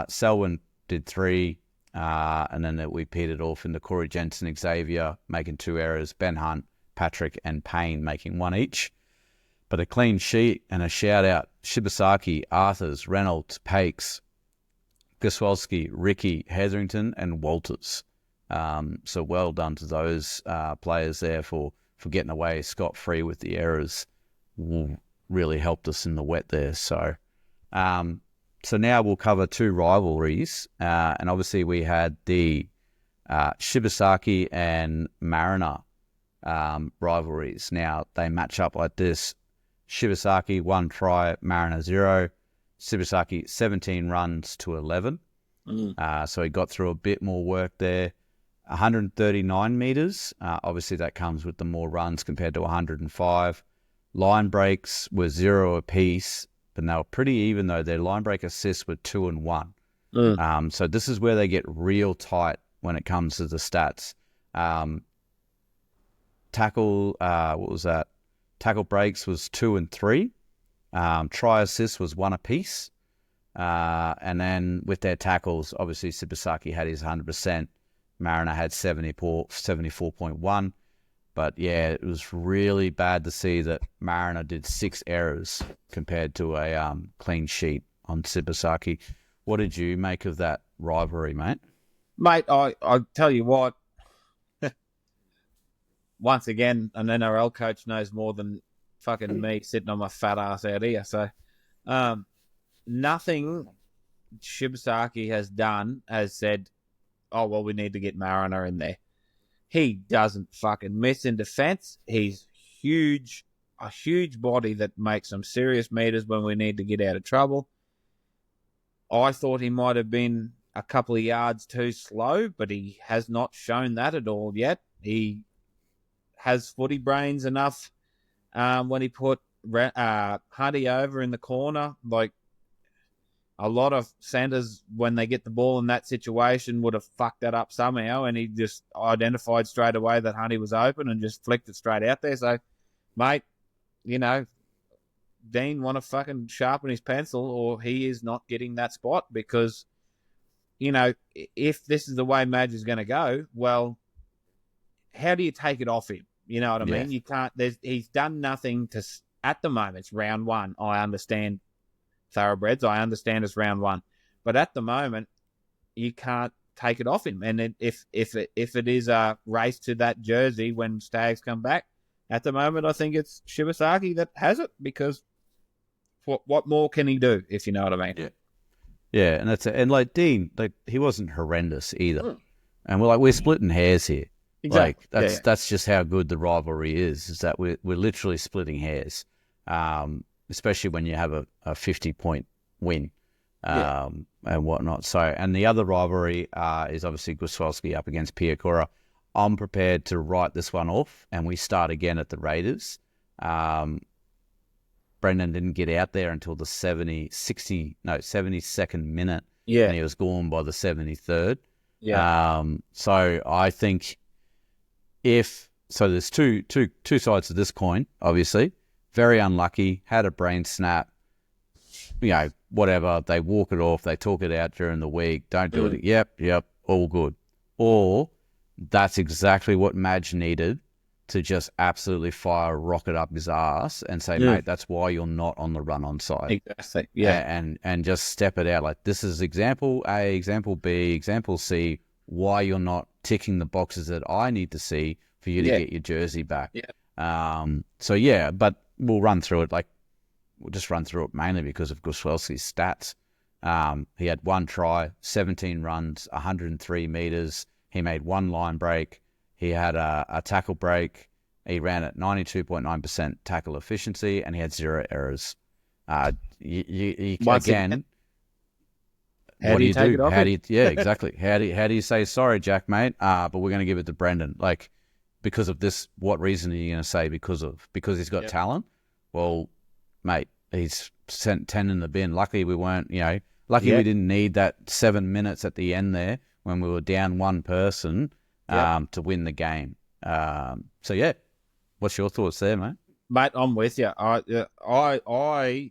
Selwyn did 3, and then we petered off into Corey Jensen, Xavier making 2 errors, Ben Hunt, Patrick, and Payne making 1 each. But a clean sheet and a shout-out, Shibasaki, Arthurs, Reynolds, Pakes, Goswalski, Ricky, Hetherington, and Walters. So well done to those players there for getting away scot-free with the errors. Really helped us in the wet there. So now we'll cover 2 rivalries. And obviously we had the Shibasaki and Mariner rivalries. Now they match up like this. Shibasaki 1 try, Mariner 0. Shibasaki 17 runs to 11. So he got through a bit more work there. 139 metres. Obviously, that comes with the more runs compared to 105. Line breaks were 0 apiece, but they were pretty even, though. Their line break assists were 2 and 1. So this is where they get real tight when it comes to the stats. Tackle, what was that? Tackle breaks was 2 and 3. Try assist was 1 apiece. And then with their tackles, obviously Shibasaki had his 100%. Mariner had 74.1. But yeah, it was really bad to see that Mariner did 6 errors compared to a clean sheet on Shibasaki. What did you make of that rivalry, mate? Mate, I tell you what, once again, an NRL coach knows more than fucking me sitting on my fat ass out here. So, nothing Shibasaki has done has said, oh, well, we need to get Mariner in there. He doesn't fucking miss in defense. He's huge, a huge body that makes some serious meters when we need to get out of trouble. I thought he might have been a couple of yards too slow, but he has not shown that at all yet. He has footy brains enough when he put Huddy over in the corner. Like, a lot of centers, when they get the ball in that situation, would have fucked that up somehow, and he just identified straight away that Huddy was open and just flicked it straight out there. So, mate, Dean want to fucking sharpen his pencil, or he is not getting that spot, because, if this is the way Madge is going to go, well, how do you take it off him? You know what I mean? You can't. He's done nothing to. At the moment, it's round 1. I understand thoroughbreds. I understand it's round 1, but at the moment, you can't take it off him. And if it is a race to that jersey when Stags come back, at the moment, I think it's Shibasaki that has it, because what more can he do, if you know what I mean? Yeah, and that's it. And like Dean, he wasn't horrendous either. And we're splitting hairs here. Exactly. That's just how good the rivalry is that we're literally splitting hairs, especially when you have a 50-point win and whatnot. So, and the other rivalry is obviously Goswalski up against Piakura. I'm prepared to write this one off, and we start again at the Raiders. Brendan didn't get out there until the 72nd minute, and he was gone by the 73rd. So I think there's two sides to this coin, obviously. Very unlucky, had a brain snap, whatever, they walk it off, they talk it out during the week, don't do it, yep, all good. Or that's exactly what Madge needed to just absolutely fire a rocket up his ass and say, mate, that's why you're not on the run on side. Exactly. Yeah. And just step it out. Like, this is example A, example B, example C, why you're not ticking the boxes that I need to see for you to get your jersey back. Yeah. So yeah, but we'll run through it. Like, we'll just run through it mainly because of Guswelski's stats. He had 1 try, 17 runs, 103 meters. He made 1 line break. He had a tackle break. He ran at 92.9% tackle efficiency, and he had 0 errors. Again, how do you take it off? Exactly. How do you say, sorry, Jack, mate, but we're going to give it to Brendan? Like, because of this, what reason are you going to say because he's got talent? Well, mate, he's sent 10 in the bin. Luckily we weren't, we didn't need that 7 minutes at the end there when we were down 1 person to win the game. So yeah, what's your thoughts there, mate? Mate, I'm with you.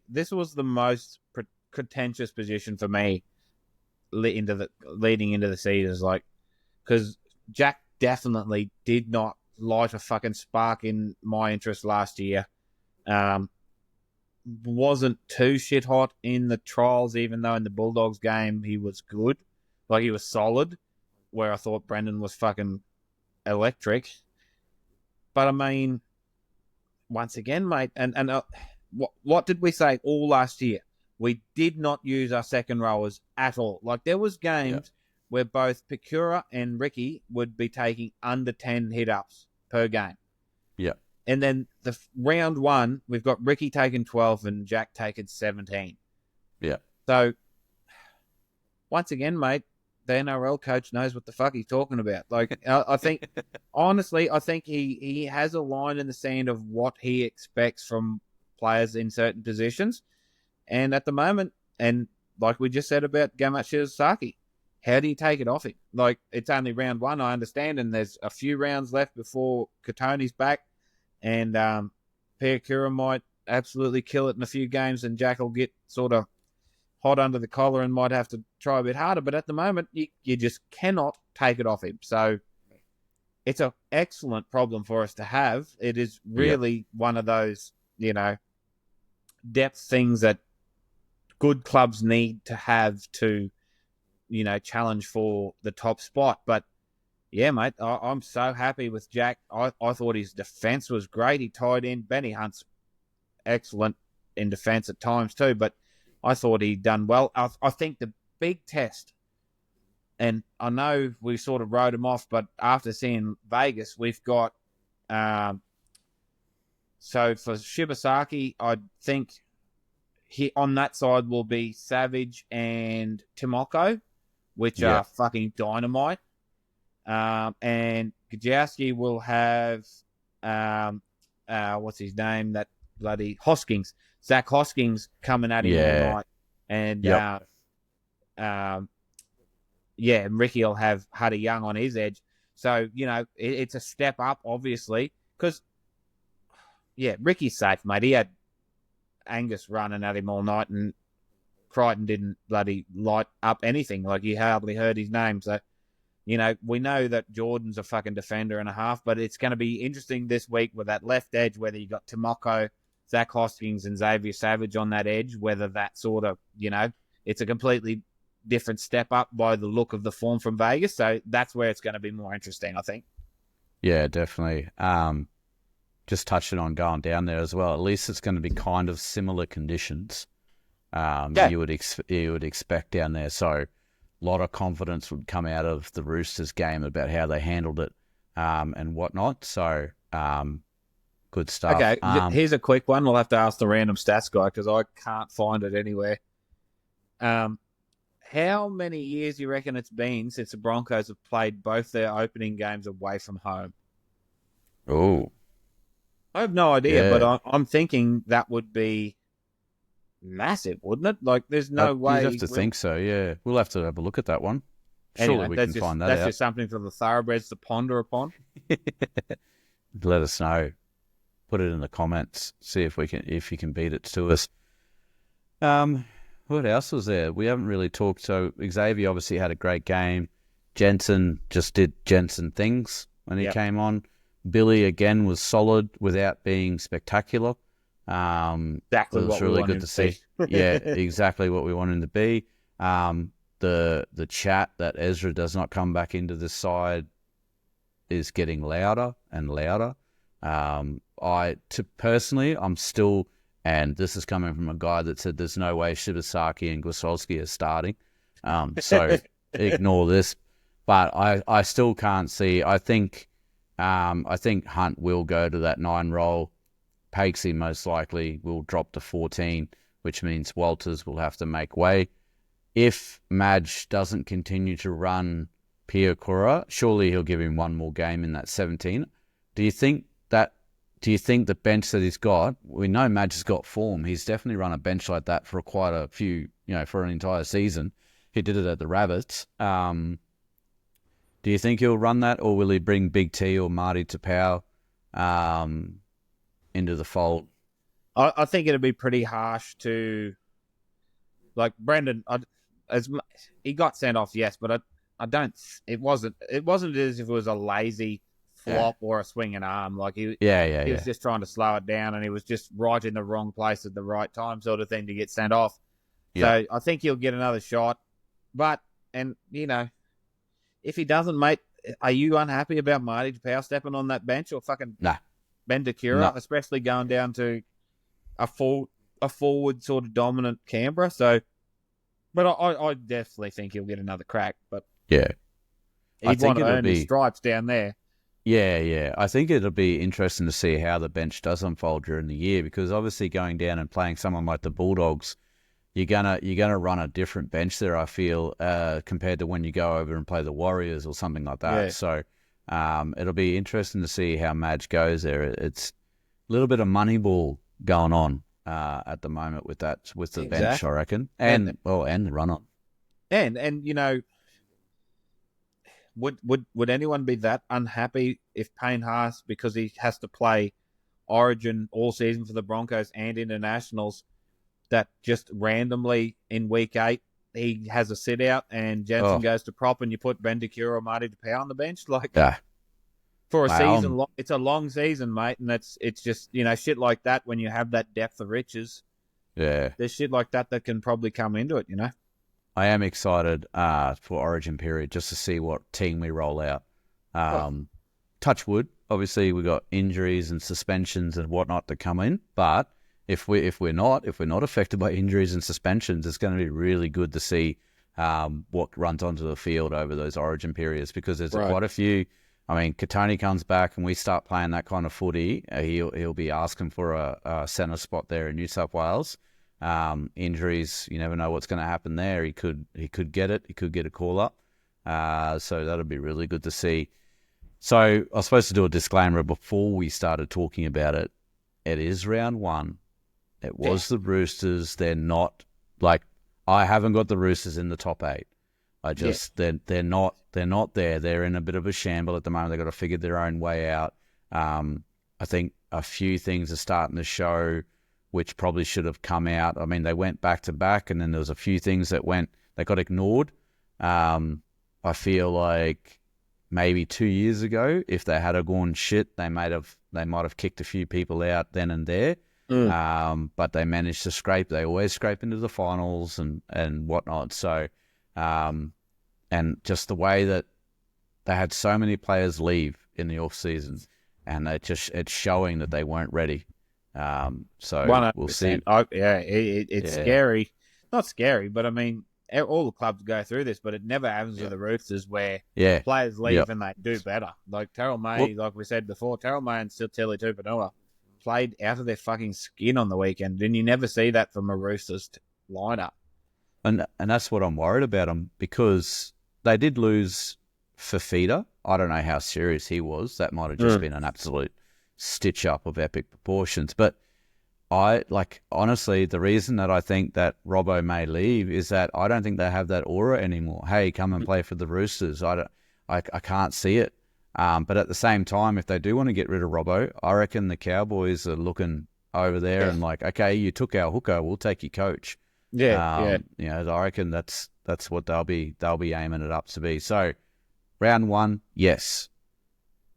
This was the most contentious position for me leading into the season, like, because Jack definitely did not light a fucking spark in my interest last year. Wasn't too shit hot in the trials, even though in the Bulldogs game he was good. Like, he was solid, where I thought Brendan was fucking electric. But I mean, once again, mate, and what did we say all last year? We did not use our second rowers at all. Like, there was games where both Pecura and Ricky would be taking under 10 hit-ups per game. Yeah. And then the round 1, we've got Ricky taking 12 and Jack taking 17. Yeah. So, once again, mate, the NRL coach knows what the fuck he's talking about. Like, I think, honestly, I think he has a line in the sand of what he expects from players in certain positions. And at the moment, and like we just said about Gamachizaki, how do you take it off him? Like, it's only round 1, I understand, and there's a few rounds left before Katoni's back, and Piakura might absolutely kill it in a few games, and Jack will get sort of hot under the collar and might have to try a bit harder. But at the moment, you just cannot take it off him. So it's an excellent problem for us to have. It is really one of those, depth things that good clubs need to have to, challenge for the top spot. But yeah, mate, I'm so happy with Jack. I thought his defense was great. He tied in. Benny Hunt's excellent in defense at times too, but I thought he'd done well. I think the big test, and I know we sort of wrote him off, but after seeing Vegas, we've got, so for Shibasaki, I think on that side will be Savage and Timoko, which are fucking dynamite. And Gajowski will have, what's his name? That bloody Hoskins. Zach Hoskins coming at him all night. And, and Ricky will have Huddy Young on his edge. So, it's a step up, obviously, because, Ricky's safe, mate. He had Angus running at him all night, and Crichton didn't bloody light up anything. Like, you hardly heard his name. So, we know that Jordan's a fucking defender and a half, but it's going to be interesting this week with that left edge, whether you got Timoko, Zach Hoskins, and Xavier Savage on that edge, whether that sort of, it's a completely different step up by the look of the form from Vegas. So that's where it's going to be more interesting, I think. Yeah, definitely. Just touching on going down there as well. At least it's going to be kind of similar conditions. You would expect down there. So a lot of confidence would come out of the Roosters game about how they handled it and whatnot. So good stuff. Okay, here's a quick one. We'll have to ask the random stats guy because I can't find it anywhere. How many years do you reckon it's been since the Broncos have played both their opening games away from home? Oh, I have no idea, but I'm thinking that would be massive, wouldn't it? Like, there's no way. You'd have to think so, yeah. We'll have to have a look at that one. Surely we can find that out. That's just something for the thoroughbreds to ponder upon. Let us know. Put it in the comments. See if you can beat it to us. What else was there? We haven't really talked. So Xavier obviously had a great game. Jensen just did Jensen things when he came on. Billy again was solid without being spectacular. Exactly it was what we really want good him to to see. be. Yeah, exactly what we want him to be. The chat that Ezra does not come back into the side is getting louder and louder. Personally, I'm still, and this is coming from a guy that said there's no way Shibasaki and Gosowski are starting. So ignore this. But I still can't see. I think Hunt will go to that 9 role. Pakesy most likely will drop to 14, which means Walters will have to make way. If Madge doesn't continue to run Piakura, surely he'll give him one more game in that 17. Do you think the bench that he's got, we know Madge has got form. He's definitely run a bench like that for quite a few, for an entire season. He did it at the Rabbits. Do you think he'll run that, or will he bring Big T or Marty Tapau into the fold? I think it'd be pretty harsh to, like Brendan. He got sent off, yes, but I don't. It wasn't as if it was a lazy flop or a swinging arm. Like he was just trying to slow it down, and he was just right in the wrong place at the right time, sort of thing, to get sent off. Yeah. So I think he'll get another shot. But if he doesn't, mate, are you unhappy about Marty Tapau stepping on that bench, or fucking Ben DeCura, especially going down to a forward sort of dominant Canberra? So, but I definitely think he'll get another crack. But yeah, he'd want to earn his stripes down there. Yeah. I think it'll be interesting to see how the bench does unfold during the year, because obviously going down and playing someone like the Bulldogs, you're gonna run a different bench there, I feel, compared to when you go over and play the Warriors or something like that. Yeah. So it'll be interesting to see how Madge goes there. It's a little bit of Moneyball going on at the moment with the bench, I reckon, and the run on. And would anyone be that unhappy if Payne Haas, because he has to play Origin all season for the Broncos and internationals, that just randomly in week 8 he has a sit out and Jensen goes to prop and you put Ben DeCura or Marty Tapau on the bench? Like, for a season, it's a long season, mate, and it's just, shit like that when you have that depth of riches. Yeah. There's shit like that can probably come into it, I am excited for Origin period just to see what team we roll out. Touch wood, obviously we got injuries and suspensions and whatnot to come in, but if we're not affected by injuries and suspensions, it's going to be really good to see what runs onto the field over those Origin periods, because there's quite a few. I mean, Katoni comes back and we start playing that kind of footy, he'll be asking for a centre spot there in New South Wales. Injuries, you never know what's going to happen there. He could get it. He could get a call up. So that'll be really good to see. So I was supposed to do a disclaimer before we started talking about it. It is round 1. It was the Roosters. They're not, like, I haven't got the Roosters in the top 8. They're not there. They're in a bit of a shamble at the moment. They've got to figure their own way out. I think a few things are starting to show which probably should have come out. I mean, they went back to back, and then there was a few things that got ignored. I feel like maybe 2 years ago, if they had gone shit, they might have kicked a few people out then and there. But they managed to scrape. They always scrape into the finals and whatnot. So, and just the way that they had so many players leave in the off season, and it's showing that they weren't ready. So 100%. We'll see. It's scary. Not scary, but I mean, all the clubs go through this, but it never happens with the Roosters, where players leave and they do better. Like Terrell May, like we said before, Terrell May and Tilly Tupanua played out of their fucking skin on the weekend, and you never see that from a Roosters lineup. And that's what I'm worried about them, because they did lose Fafita. I don't know how serious he was. That might have just been an absolute stitch up of epic proportions. But honestly, the reason that I think that Robbo may leave is that I don't think they have that aura anymore. Hey, come and play for the Roosters. I can't see it. But at the same time, if they do want to get rid of Robbo, I reckon the Cowboys are looking over there and like, okay, you took our hooker, we'll take your coach. I reckon that's what they'll be aiming it up to be. So round 1, yes.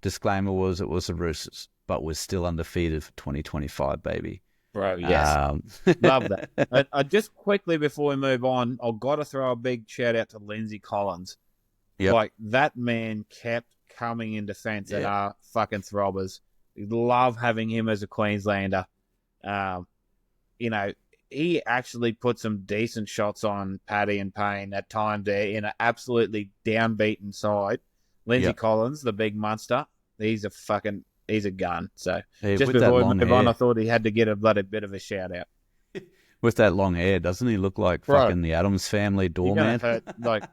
disclaimer was it was the Roosters, but we're still undefeated for 2025, baby. Bro, yes. Love that. I just quickly before we move on, I've got to throw a big shout out to Lindsay Collins. Yep. Like, that man kept coming in defence at our fucking throbbers. We love having him as a Queenslander. You know, he actually put some decent shots on Paddy and Payne at times there in an absolutely downbeaten side. Lindsay Collins, the big monster, he's a gun. So just before we move on, I thought he had to get a bloody bit of a shout out. With that long hair, doesn't he look like fucking the Addams Family doorman? Like,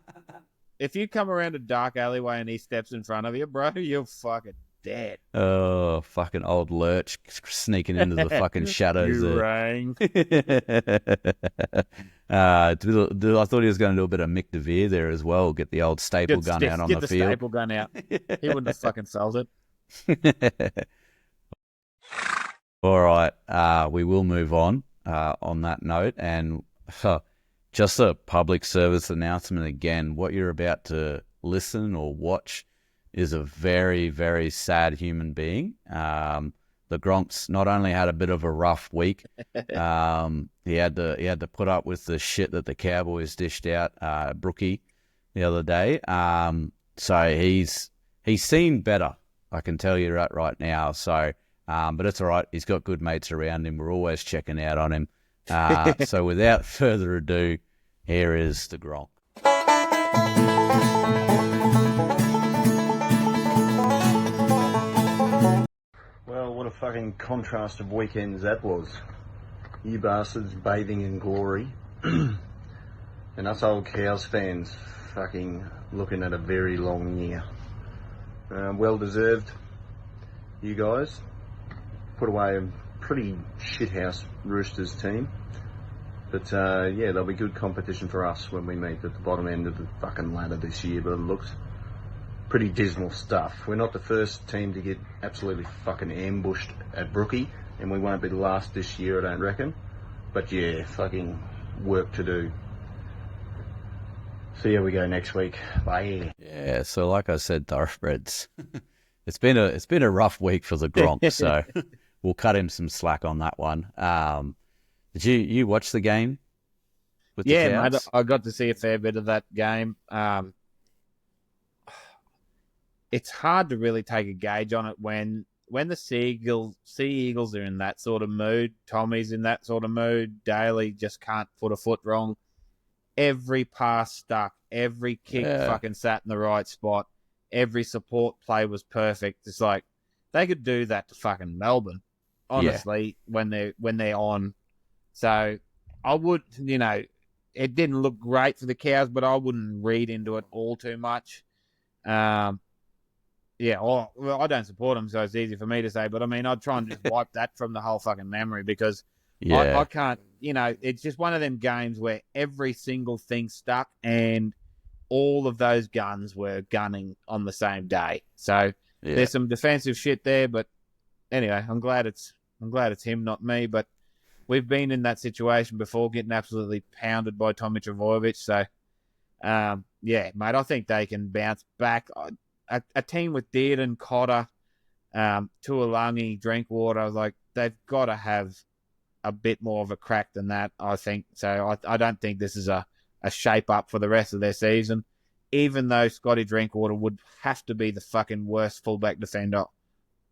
if you come around a dark alleyway and he steps in front of you, bro, you're fucking dead. Oh, fucking old Lurch sneaking into the fucking shadows there. Rang. I thought he was going to do a bit of Mick DeVere there as well, get the old staple gun out on the field. Get the staple gun out. He wouldn't have fucking sold it. All right, we will move on that note, and just a public service announcement again. What you're about to listen or watch is a very, very sad human being. The Gronks not only had a bit of a rough week, he had to put up with the shit that the Cowboys dished out Brookie the other day. So he's seen better, I can tell you that right now. So, but it's all right. He's got good mates around him. We're always checking out on him. So without further ado, here is the Gronk. Well, what a fucking contrast of weekends that was. You bastards bathing in glory. And us old Cows fans fucking looking at a very long year. Well deserved. You guys put away a pretty shithouse Roosters team. But yeah, there'll be good competition for us when we meet at the bottom end of the fucking ladder this year, but it looks pretty dismal stuff. We're not the first team to get absolutely fucking ambushed at Brookie, and we won't be the last this year, I don't reckon. But yeah, fucking work to do. See how we go next week. Bye. Yeah, so like I said, Thoroughbreds, it's been a rough week for the Gronk, so we'll cut him some slack on that one. Did you watch the game with the Cows? Mate, I got to see a fair bit of that game. It's hard to really take a gauge on it when the Sea Eagles are in that sort of mood. Tommy's in that sort of mood. Daly just can't put a foot wrong. Every pass stuck. Every kick fucking sat in the right spot. Every support play was perfect. It's like they could do that to fucking Melbourne, honestly, when they're on. So I would, it didn't look great for the Cows, but I wouldn't read into it all too much. Well, I don't support them, so it's easy for me to say. But, I mean, I'd try and just wipe that from the whole fucking memory because I can't, it's just one of them games where every single thing stuck and all of those guns were gunning on the same day. So there's some defensive shit there, but anyway, I'm glad it's him, not me. But we've been in that situation before, getting absolutely pounded by Tommy Trbojevic. So, mate, I think they can bounce back. A team with Dearden, Cotter, Tuolangi, Drinkwater, like they've got to have a bit more of a crack than that, I think. So I don't think this is a shape up for the rest of their season, even though Scotty Drinkwater would have to be the fucking worst fullback defender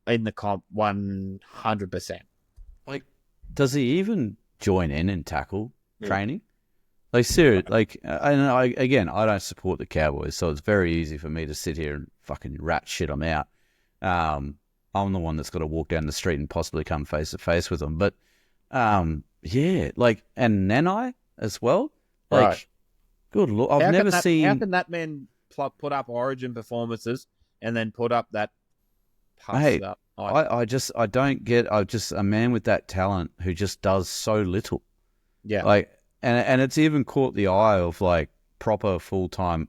in the comp 100%. Like, does he even join in tackle training? Like, serious, like, I don't support the Cowboys, so it's very easy for me to sit here and fucking rat shit them out. I'm the one that's got to walk down the street and possibly come face to face with them. But, like, and Nanai as well. Like, right. Good Lord, I've never seen. How can that man put up Origin performances and then put up that? Hey, I don't get. I'm just a man with that talent who just does so little. Yeah, like. And it's even caught the eye of, like, proper full-time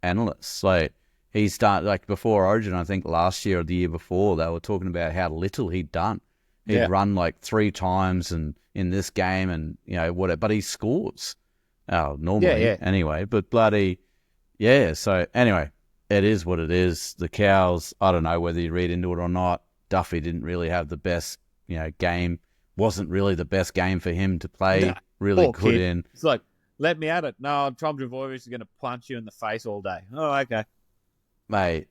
analysts. Like, he started, like, before Origin, I think last year or the year before, they were talking about how little he'd done. He'd run, like, 3 times and in this game and, whatever. But he scores. Normally. Anyway, but bloody, so, anyway, it is what it is. The Cows, I don't know whether you read into it or not. Duffy didn't really have the best, game. Wasn't really the best game for him to play. Nah, really poor good kid. in. It's like, let me at it. No, Tom Travojevic is going to punch you in the face all day. Oh, okay. Mate,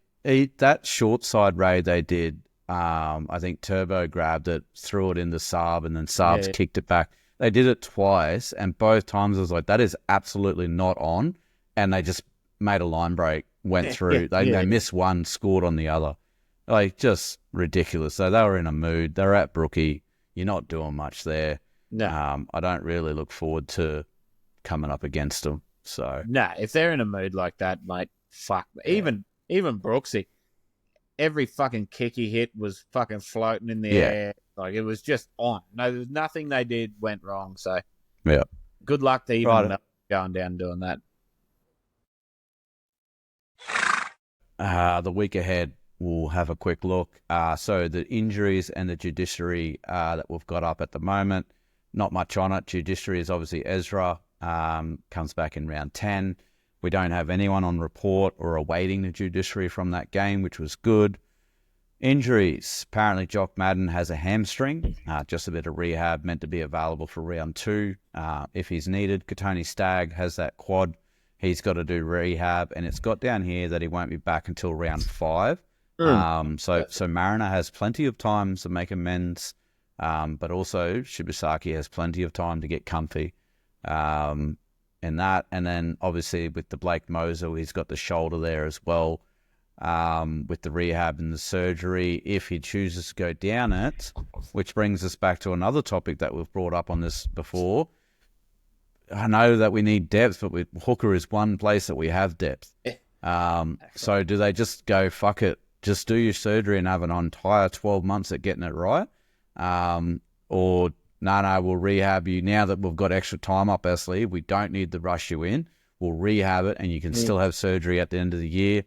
that short side raid they did, I think Turbo grabbed it, threw it in the Saab, and then Saab's kicked it back. They did it twice, and both times I was like, that is absolutely not on. And they just made a line break, went through. They missed one, scored on the other. Like, just ridiculous. So they were in a mood. They're at Brookie. You're not doing much there. No. I don't really look forward to coming up against them. So if they're in a mood like that, mate, fuck. Yeah. Even Brooksy, every fucking kick he hit was fucking floating in the air. Like, it was just on. No, there was nothing they did went wrong. So yeah, good luck to even going down and doing that. The week ahead, we'll have a quick look. So the injuries and the judiciary that we've got up at the moment, not much on it. Judiciary is obviously Ezra, comes back in round 10. We don't have anyone on report or awaiting the judiciary from that game, which was good. Injuries. Apparently, Jock Madden has a hamstring. Just a bit of rehab, meant to be available for round 2 if he's needed. Katoni Stagg has that quad. He's got to do rehab, and it's got down here that he won't be back until round 5. So Mariner has plenty of time to make amends, but also Shibasaki has plenty of time to get comfy. And then obviously with the Blake Moser, he's got the shoulder there as well. With the rehab and the surgery, if he chooses to go down it, which brings us back to another topic that we've brought up on this before. I know that we need depth, but hooker is one place that we have depth. So do they just go, fuck it, just do your surgery and have an entire 12 months at getting it right? Or no, we'll rehab you now that we've got extra time up our sleeve. We don't need to rush you in. We'll rehab it, and you can still have surgery at the end of the year.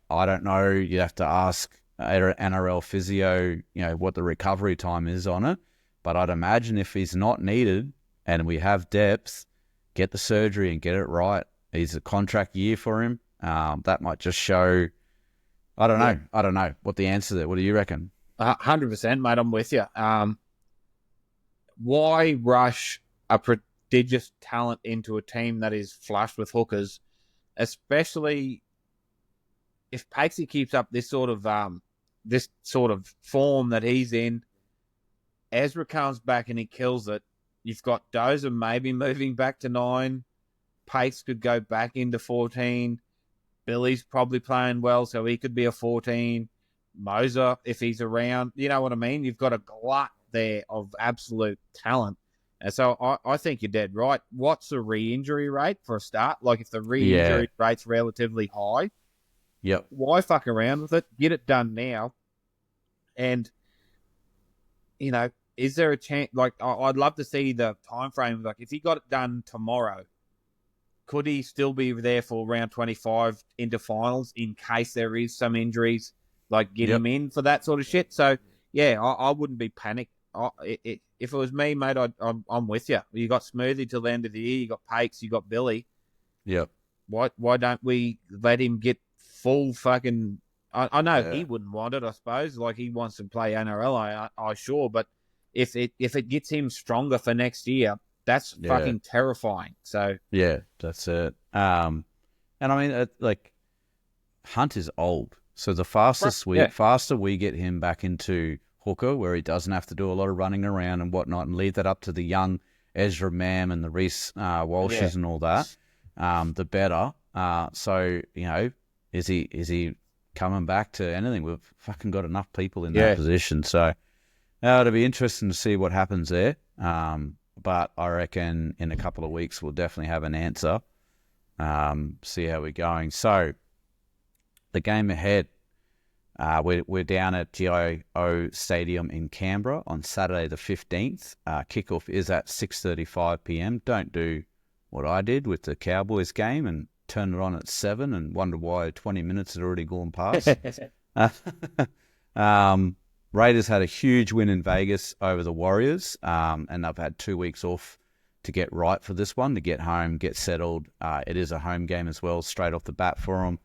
I don't know. You have to ask NRL physio, what the recovery time is on it. But I'd imagine if he's not needed and we have depth, get the surgery and get it right. It's a contract year for him. That might just show. I don't know. I don't know what the answer there. What do you reckon? 100%, mate. I'm with you. Why rush a prodigious talent into a team that is flushed with hookers, especially if Pakesy keeps up this sort of form that he's in? Ezra comes back and he kills it. You've got Dozer maybe moving back to 9. Pace could go back into 14. Billy's probably playing well, so he could be a 14. Moser, if he's around, you know what I mean? You've got a glut there of absolute talent. And so I think you're dead right. What's the re-injury rate for a start? Like, if the re-injury rate's relatively high, why fuck around with it? Get it done now. And, is there a chance? Like, I'd love to see the time frame. Like, if he got it done tomorrow, could he still be there for round 25 into finals in case there is some injuries? Like, get him in for that sort of shit. So, I wouldn't be panicked. If it was me, mate, I'm with you. You got Smoothie till the end of the year. You got Pakes. You got Billy. Yep. Why don't we let him get full fucking? I know he wouldn't want it. I suppose, like, he wants to play NRL. I sure, but if it gets him stronger for next year, that's fucking terrifying. So that's it. And I mean, Hunt is old, so the faster we get him back into hooker, where he doesn't have to do a lot of running around and whatnot, and leave that up to the young Ezra Mam and the Reece Walshes and all that, the better. So is he coming back to anything? We've fucking got enough people in that position, so it'll be interesting to see what happens there. But I reckon in a couple of weeks we'll definitely have an answer. See how we're going. So the game ahead, we're down at GIO Stadium in Canberra on Saturday the 15th. Kickoff is at 6:35 p.m. Don't do what I did with the Cowboys game and turn it on at 7 and wonder why 20 minutes had already gone past. Raiders had a huge win in Vegas over the Warriors, and they've had 2 weeks off to get right for this one, to get home, get settled. It is a home game as well, straight off the bat for them.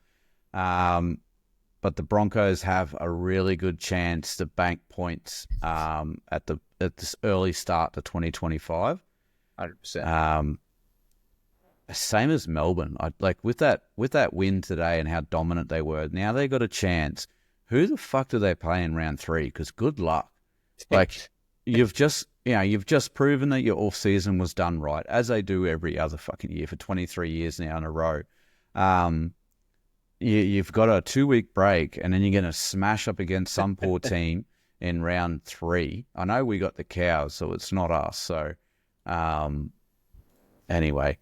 But the Broncos have a really good chance to bank points at this early start to 2025. 100%. Same as Melbourne. With that win today and how dominant they were. Now they got a chance. Who the fuck do they play in round 3? Because good luck. You've just proven that your off season was done right, as they do every other fucking year for 23 years now in a row. You've got a 2-week break, and then you're going to smash up against some poor team in round 3. I know we got the Cows, so it's not us. So, anyway.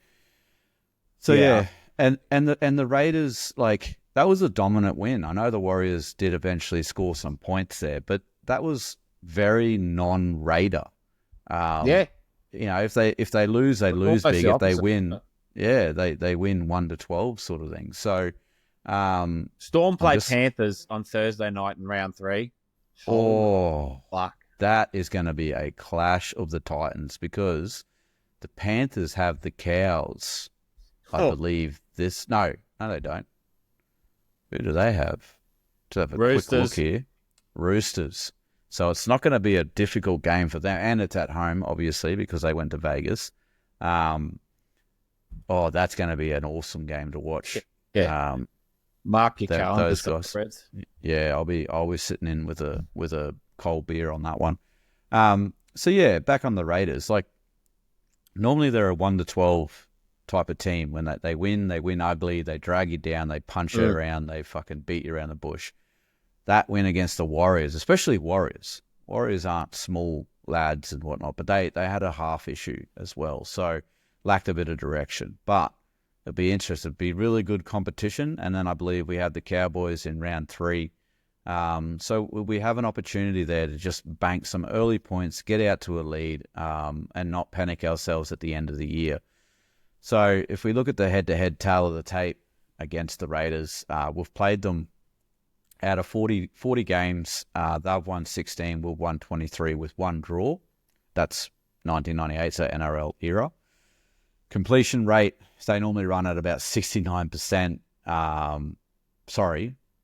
So yeah. And the Raiders, that was a dominant win. I know the Warriors did eventually score some points there, but that was very non-Raider. If they lose, they lose big. If they win, they win 1-12 sort of thing. So, Storm play Panthers on Thursday night in round 3. Fuck. That is going to be a clash of the Titans because the Panthers have the Cows. I believe this. No, they don't. Who do they have? To have a quick look here. Roosters. So it's not going to be a difficult game for them, and it's at home, obviously, because they went to Vegas. That's going to be an awesome game to watch. Yeah. Mark your calendar. Those guys. Yeah, I'll be sitting in with a cold beer on that one. Back on the Raiders. Normally they're a 1-12 type of team. When they win ugly, they drag you down, they punch you around, they fucking beat you around the bush. That win against the Warriors, especially Warriors aren't small lads and whatnot, but they had a half issue as well, so lacked a bit of direction. But it'll be interesting. It'll be really good competition, and then I believe we have the Cowboys in round 3. So we have an opportunity there to just bank some early points, get out to a lead, and not panic ourselves at the end of the year. So if we look at the head-to-head tail of the tape against the Raiders, we've played them out of 40 games. They've won 16, we've won 23 with 1 draw. That's 1998, so NRL era. Completion rate, they normally run at about 69%.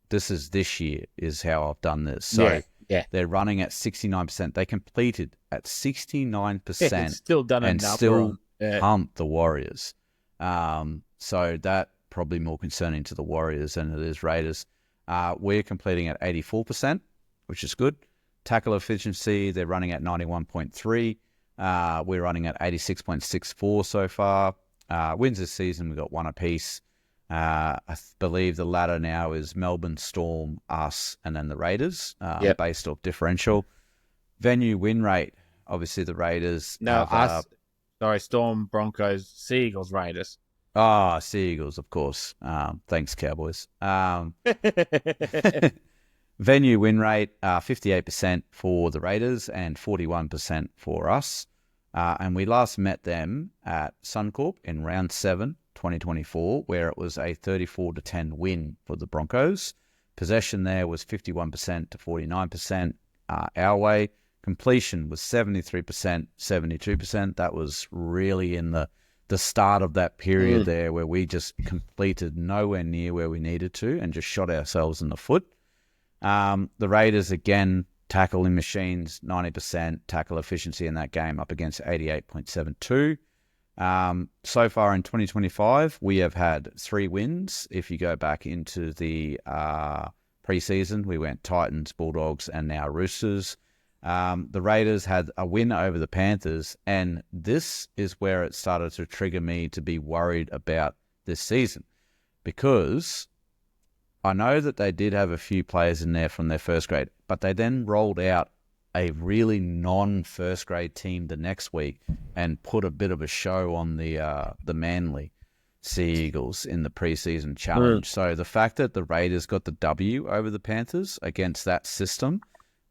This year is how I've done this. So they're running at 69%. They completed at 69%. Still done and still pumped the Warriors. So that probably more concerning to the Warriors than it is Raiders. We're completing at 84%, which is good. Tackle efficiency, they're running at 91.3. We're running at 86.64 so far. Wins this season, we've got 1 apiece. I believe the ladder now is Melbourne, Storm, us, and then the Raiders, based off differential. Venue win rate, obviously the Raiders. Storm, Broncos, Sea Eagles, Raiders. Sea Eagles, of course. Thanks, Cowboys. Venue win rate, 58% for the Raiders and 41% for us. And we last met them at Suncorp in round 7, 2024, where it was a 34-10 win for the Broncos. Possession there was 51% to 49% our way. Completion was 73%, 72%. That was really in the start of that period there where we just completed nowhere near where we needed to and just shot ourselves in the foot. The Raiders, again, tackling machines, 90% tackle efficiency in that game up against 88.72. So far in 2025, we have had 3 wins. If you go back into the preseason, we went Titans, Bulldogs, and now Roosters. The Raiders had a win over the Panthers, and this is where it started to trigger me to be worried about this season, because I know that they did have a few players in there from their first grade, but they then rolled out a really non-first grade team the next week and put a bit of a show on the Manly Sea Eagles in the preseason challenge. So the fact that the Raiders got the W over the Panthers against that system,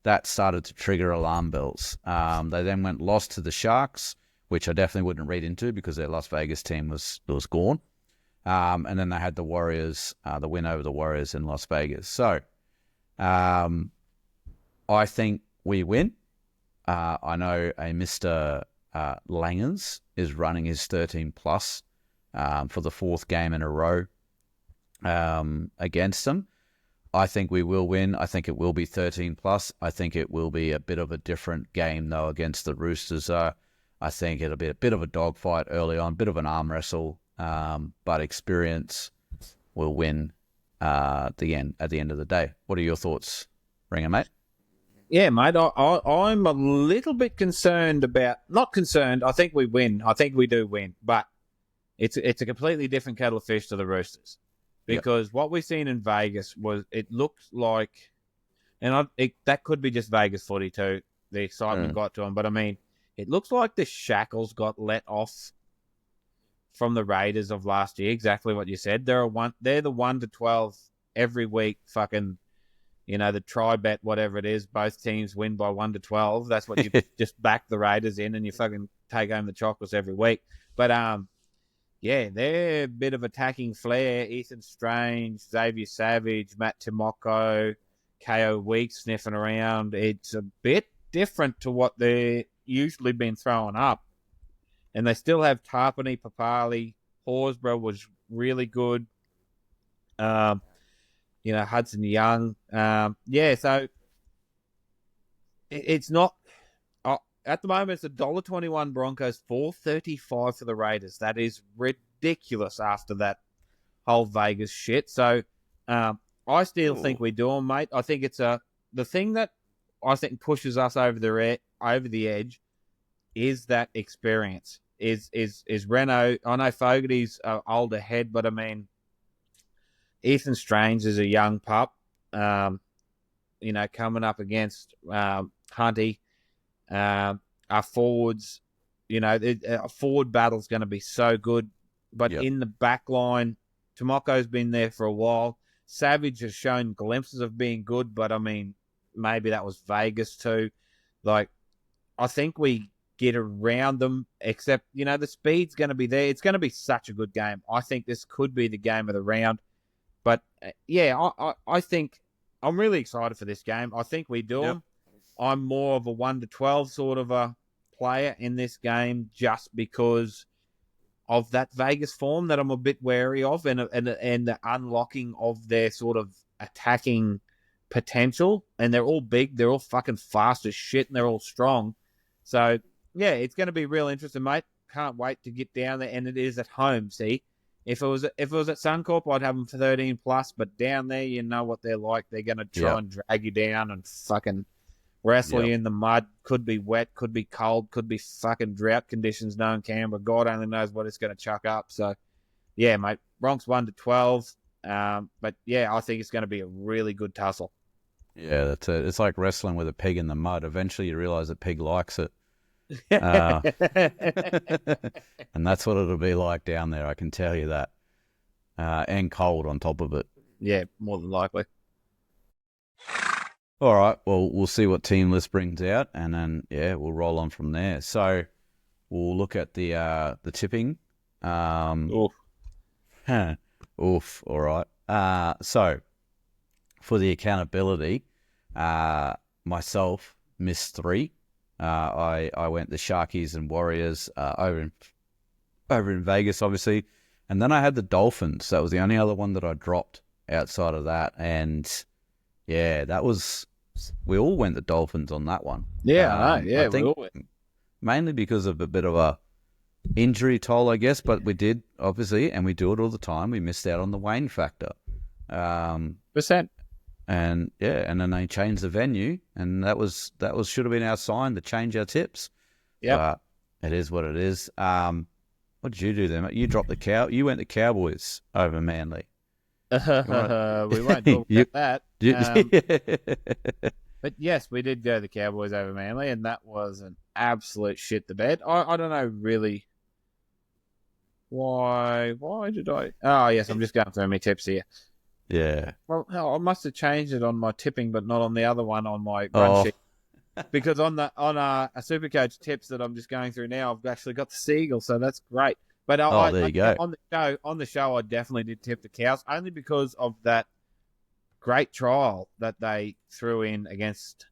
that started to trigger alarm bells. They then lost to the Sharks, which I definitely wouldn't read into because their Las Vegas team was gone. And then they had the Warriors, the win over the Warriors in Las Vegas. So I think we win. I know a Mr. Langers is running his 13 plus for the 4th game in a row. against them. I think we will win. I think it will be 13+. I think it will be a bit of a different game, though, against the Roosters. I think it'll be a bit of a dogfight early on, bit of an arm wrestle, but experience will win at the end of the day. What are your thoughts, Ringer, mate? Yeah, mate, I'm a little bit concerned about... Not concerned, I think we win. I think we do win, but it's a completely different kettle of fish to the Roosters. Because what we've seen in Vegas was, it looks like, and that could be just Vegas footy too, the excitement got to them, but I mean, it looks like the shackles got let off from the Raiders of last year, exactly what you said. They're the 1 to 12 every week, fucking, the try bet, whatever it is, both teams win by 1 to 12. That's what you just back the Raiders in and you fucking take home the chocolates every week. But, yeah, they're a bit of attacking flair. Ethan Strange, Xavier Savage, Matt Timoko, KO Weeks sniffing around. It's a bit different to what they're usually been throwing up. And they still have Tarpany, Papali. Horsburgh was really good. Hudson Young. So it's not... At the moment, it's $1.21 Broncos, $4.35 for the Raiders. That is ridiculous after that whole Vegas shit. So I still think we do them, mate. I think it's the thing that I think pushes us over the edge is that experience. Is Renault? I know Fogarty's older head, but I mean, Ethan Strange is a young pup. Coming up against Hunty. Our forwards, a forward battle's going to be so good. But in the back line, Tomoko's been there for a while. Savage has shown glimpses of being good, but I mean, maybe that was Vegas too. Like, I think we get around them, except, the speed's going to be there. It's going to be such a good game. I think this could be the game of the round. But, I think I'm really excited for this game. I think we do them. I'm more of a 1 to 12 sort of a player in this game just because of that Vegas form that I'm a bit wary of and the unlocking of their sort of attacking potential. And they're all big. They're all fucking fast as shit and they're all strong. So, yeah, it's going to be real interesting, mate. Can't wait to get down there. And it is at home, see? If it was at Suncorp, I'd have them for 13+. But down there, you know what they're like. They're going to try and drag you down and fucking... wrestle you in the mud. Could be wet, could be cold, could be fucking drought conditions knowing Canberra. God only knows what it's going to chuck up. So, yeah, mate, Bronx 1 to 12. But, yeah, I think it's going to be a really good tussle. Yeah, that's it. It's like wrestling with a pig in the mud. Eventually you realise the pig likes it. And that's what it'll be like down there, I can tell you that. And cold on top of it. Yeah, more than likely. All right, well, we'll see what team list brings out, and then, we'll roll on from there. So we'll look at the tipping. Oof, all right. So for the accountability, myself missed 3. I went the Sharkies and Warriors over in Vegas, obviously. And then I had the Dolphins. That was the only other one that I dropped outside of that. And... yeah, that was... we all went the Dolphins on that one. Yeah, I know. Yeah, I think we all went. Mainly because of a bit of a injury toll, I guess, but we did, obviously, and we do it all the time. We missed out on the Wayne factor. Percent. And, and then they changed the venue, and that should have been our sign to change our tips. Yeah. It is what it is. What did you do then? You dropped you went the Cowboys over Manly. We won't talk about that. But yes, we did go the Cowboys over Manly, and that was an absolute shit the bed. I don't know really why did I? Oh yes, I'm just going through my tips here. Yeah. Well, I must have changed it on my tipping, but not on the other one on my run sheet. Because on a SuperCoach tips that I'm just going through now, I've actually got the Seagull, so that's great. But there you go. On the show, I definitely did tip the Cows, only because of that great trial that they threw in against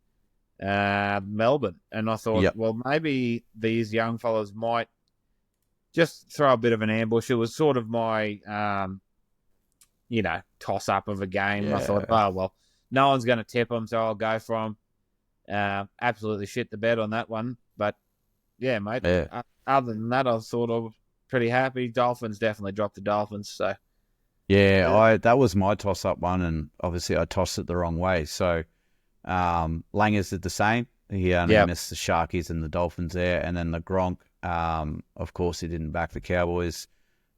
Melbourne. And I thought, well, maybe these young fellas might just throw a bit of an ambush. It was sort of my, toss-up of a game. Yeah. I thought, oh, well, no one's going to tip them, so I'll go for them. Absolutely shit the bed on that one. But, yeah, mate, other than that, I was sort of pretty happy. Dolphins definitely dropped the Dolphins, so... Yeah, that was my toss-up one, and obviously I tossed it the wrong way. So Langers did the same. He only missed the Sharkies and the Dolphins there, and then the Gronk, of course, he didn't back the Cowboys,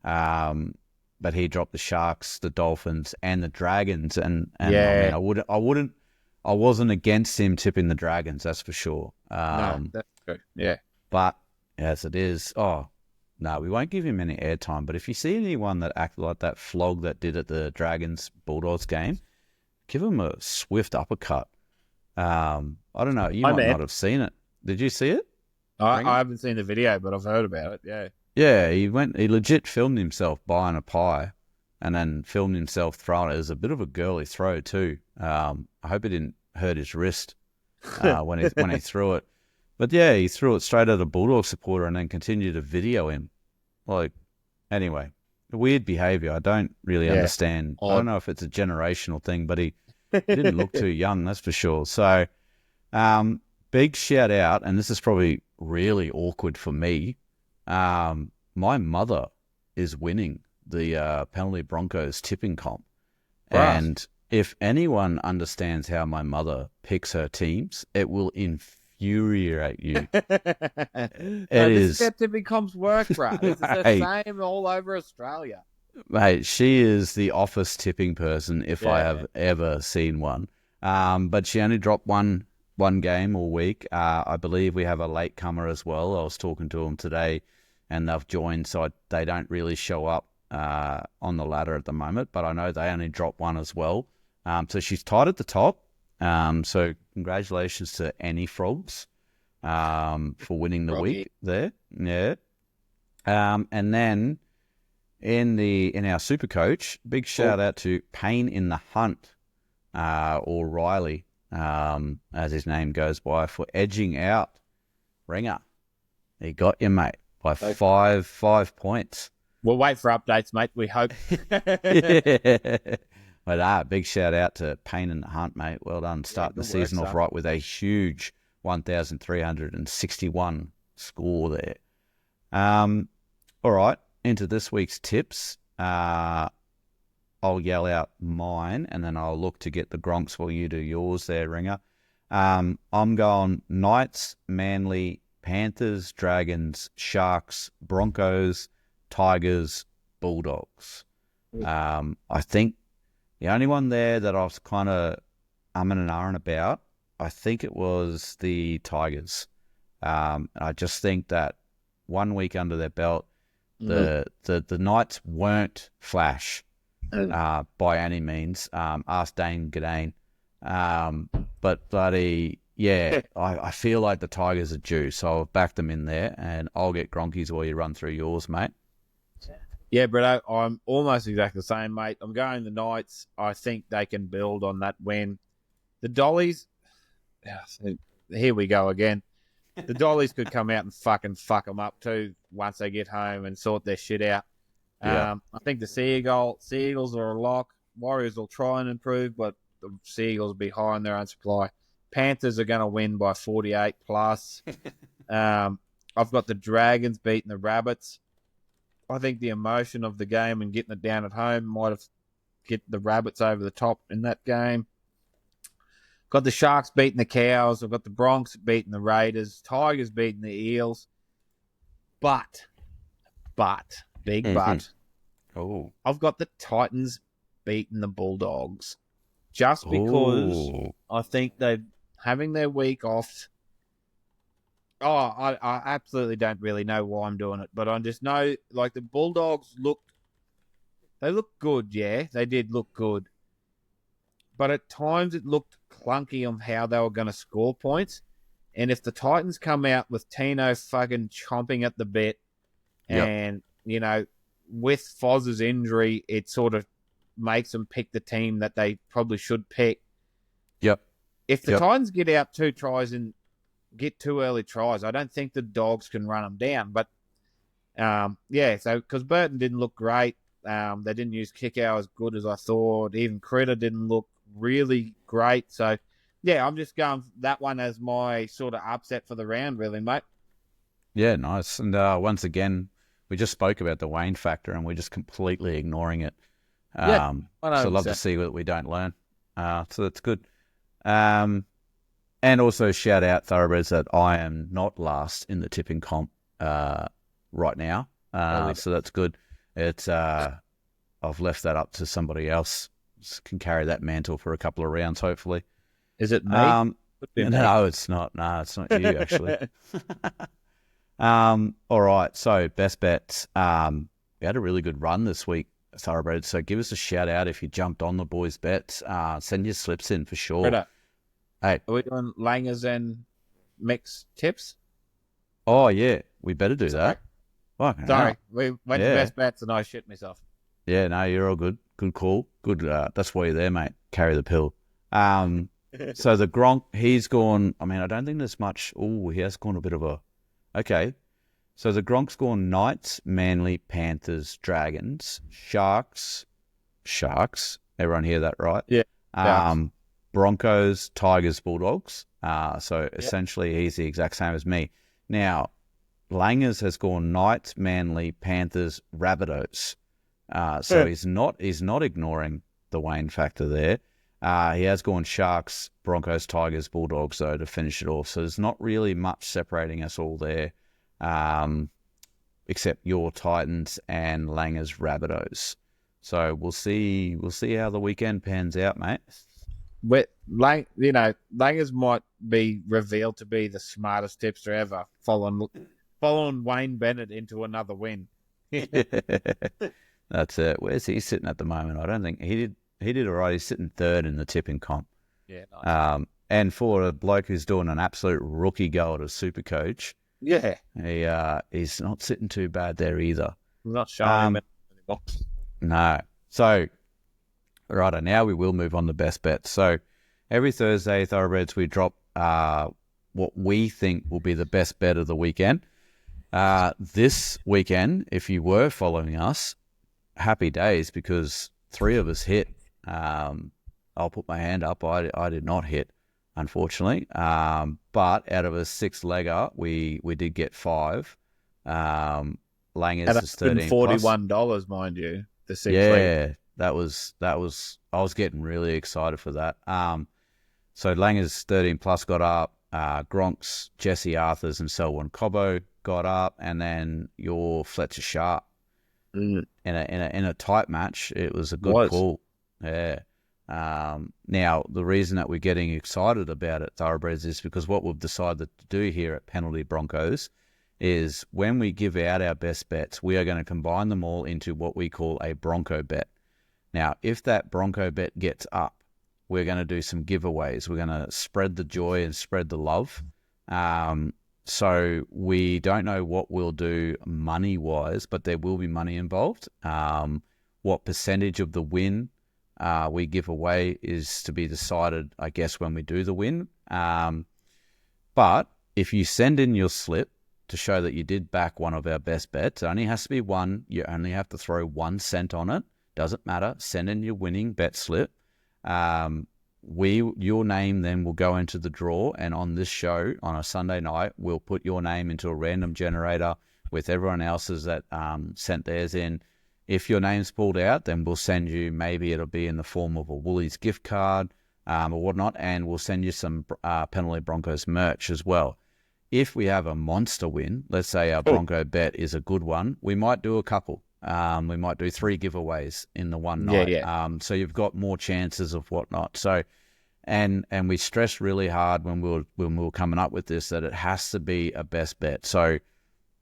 but he dropped the Sharks, the Dolphins, and the Dragons. And I mean, I wasn't against him tipping the Dragons, that's for sure. No, that's true. Yeah, but as it is, no, we won't give him any airtime. But if you see anyone that acted like that flog that did at the Dragons Bulldogs game, give him a swift uppercut. I don't know. You might not have seen it. Did you see it? I haven't seen the video, but I've heard about it. Yeah. Yeah, he legit filmed himself buying a pie and then filmed himself throwing it. It was a bit of a girly throw too. I hope it didn't hurt his wrist when he threw it. But yeah, he threw it straight at a Bulldog supporter and then continued to video him. Anyway, weird behaviour. I don't really understand. I don't know if it's a generational thing, but he didn't look too young, that's for sure. So, big shout out, and this is probably really awkward for me. My mother is winning the Penalty Broncos tipping comp. Right. And if anyone understands how my mother picks her teams, it will infuriate you. This is how tipping comps work, bro. It's the same all over Australia. Mate, she is the office tipping person if I have ever seen one. But she only dropped one game all week. I believe we have a latecomer as well. I was talking to them today, and they've joined, so they don't really show up on the ladder at the moment. But I know they only dropped one as well. So she's tied at the top. So congratulations to Annie Frogs for winning the week there. Yeah. And then in our SuperCoach, big shout out to Pain in the Hunt, or Riley, as his name goes by, for edging out Ringer. He got you, mate, by 5 points. We'll wait for updates, mate. We hope. Yeah. But big shout out to Pain in the Hunt, mate. Well done. Starting the season off right with a huge 1,361 score there. All right, into this week's tips. I'll yell out mine, and then I'll look to get the Gronks while you do yours there, Ringer. I'm going Knights, Manly, Panthers, Dragons, Sharks, Broncos, Tigers, Bulldogs. I think the only one there that I was kind of umming and ahhing about, I think it was the Tigers. I just think that 1 week under their belt, the Knights weren't flash by any means. Ask Dane Gadane. But bloody, I feel like the Tigers are due, so I'll back them in there, and I'll get Gronkies while you run through yours, mate. Yeah, Britto, I'm almost exactly the same, mate. I'm going the Knights. I think they can build on that win. The Dollies, here we go again. The Dollies could come out and fucking fuck them up too once they get home and sort their shit out. I think the Seagulls are a lock. Warriors will try and improve, but the Seagulls will be high on their own supply. Panthers are going to win by 48 plus. I've got the Dragons beating the Rabbits. I think the emotion of the game and getting it down at home might have get the Rabbits over the top in that game. Got the Sharks beating the Cows. I've got the Broncos beating the Raiders. Tigers beating the Eels. But, big but, I've got the Titans beating the Bulldogs. Just because I think they're having their week off. I absolutely don't really know why I'm doing it, but I just know, like, the Bulldogs look good, yeah. They did look good. But at times it looked clunky on how they were going to score points. And if the Titans come out with Tino fucking chomping at the bit, and, with Foz's injury, it sort of makes them pick the team that they probably should pick. Yep. If the Titans get out 2 tries and get 2 early tries, I don't think the Dogs can run them down. But, so because Burton didn't look great, They didn't use Kickow as good as I thought. Even Critter didn't look really great. So, yeah, I'm just going that one as my sort of upset for the round, really, mate. Yeah, nice. And once again, we just spoke about the Wayne factor, and we're just completely ignoring it. Yeah, so I love to see what we don't learn. So that's good. And also shout out Thoroughbreds that I am not last in the tipping comp right now. So that's good. It's I've left that up to somebody else. Just can carry that mantle for a couple of rounds, hopefully. Is it me? No, it's not. No, it's not you, actually. All right. So best bets. We had a really good run this week, Thoroughbreds. So give us a shout out if you jumped on the boys' bets. Send your slips in for sure. Righto. Hey, Are we doing Langers and mix tips? Oh yeah, we better do that. Fucking Sorry, hell. we went to best bets and I shit myself. Yeah, no, you're all good. Good call. Good. That's why you're there, mate. Carry the pill. So the Gronk, he's gone. I mean, I don't think there's much. Oh, he has gone a bit of a. Okay. So the Gronk's gone Knights, Manly, Panthers, Dragons, Sharks. Everyone hear that right? Yeah. Broncos, Tigers, Bulldogs. So essentially he's the exact same as me. Now, Langers has gone Knights, Manly, Panthers, Rabbitohs. So he's not ignoring the Wayne factor there. He has gone Sharks, Broncos, Tigers, Bulldogs, though, to finish it off. So there's not really much separating us all there, except your Titans and Langers, Rabbitohs. So we'll see how the weekend pans out, mate. Langers might be revealed to be the smartest tipster ever, following Wayne Bennett into another win. That's it. Where's he sitting at the moment? I don't think he did all right. He's sitting third in the tipping comp. Yeah, nice. And for a bloke who's doing an absolute rookie go at a SuperCoach, he's not sitting too bad there either. I'm not showing him anymore. No. So, righto, now we will move on to best bets. So, every Thursday, Thoroughbreds, we drop what we think will be the best bet of the weekend. This weekend, if you were following us, happy days because 3 of us hit. I'll put my hand up. I did not hit, unfortunately. But out of a 6-legger, we did get 5. Langers is $13+$41, mind you. The 6 leg. That was. I was getting really excited for that. So Langers 13+ got up. Gronk's, Jesse Arthurs, and Selwyn Cobbo got up, and then your Fletcher Sharp in a tight match. It was a good call. Yeah. Now the reason that we're getting excited about it, Thoroughbreds, is because what we've decided to do here at Penalty Broncos is when we give out our best bets, we are going to combine them all into what we call a Bronco Bet. Now, if that Bronco Bet gets up, we're going to do some giveaways. We're going to spread the joy and spread the love. So we don't know what we'll do money-wise, but there will be money involved. What percentage of the win we give away is to be decided, I guess, when we do the win. But if you send in your slip to show that you did back one of our best bets, it only has to be one. You only have to throw 1 cent on it. Doesn't matter. Send in your winning bet slip. Your name then will go into the draw, and on this show on a Sunday night, we'll put your name into a random generator with everyone else's that sent theirs in. If your name's pulled out, then we'll send you, maybe it'll be in the form of a Woolies gift card or whatnot, and we'll send you some Penalty Broncos merch as well. If we have a monster win, let's say our Bronco Bet is a good one, we might do a couple. We might do 3 giveaways in the one night. Yeah. So you've got more chances of whatnot. So, and we stressed really hard when we were coming up with this that it has to be a best bet. So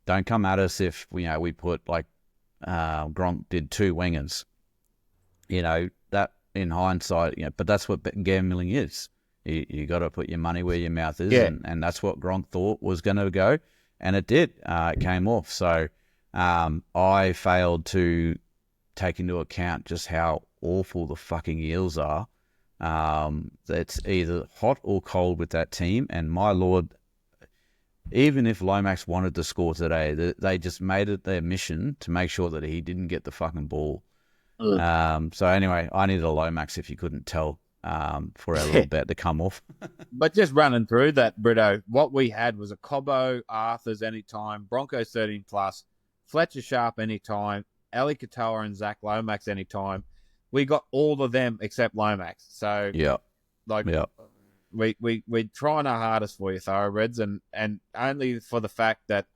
don't come at us if we put like Gronk did 2 wingers. That in hindsight, but that's what gambling is. You got to put your money where your mouth is, and that's what Gronk thought was going to go, and it did. It came off. So. I failed to take into account just how awful the fucking Eels are. It's either hot or cold with that team, and my lord, even if Lomax wanted to score today, they just made it their mission to make sure that he didn't get the fucking ball. So anyway, I needed a Lomax if you couldn't tell for our little bet to come off. But just running through that, Britto, what we had was a Cobbo, Arthur's anytime, Broncos 13 plus, Fletcher Sharp anytime, Ali Katoa and Zach Lomax anytime. We got all of them except Lomax. So Yeah. we're trying our hardest for you, thoroughbreds, and only for the fact that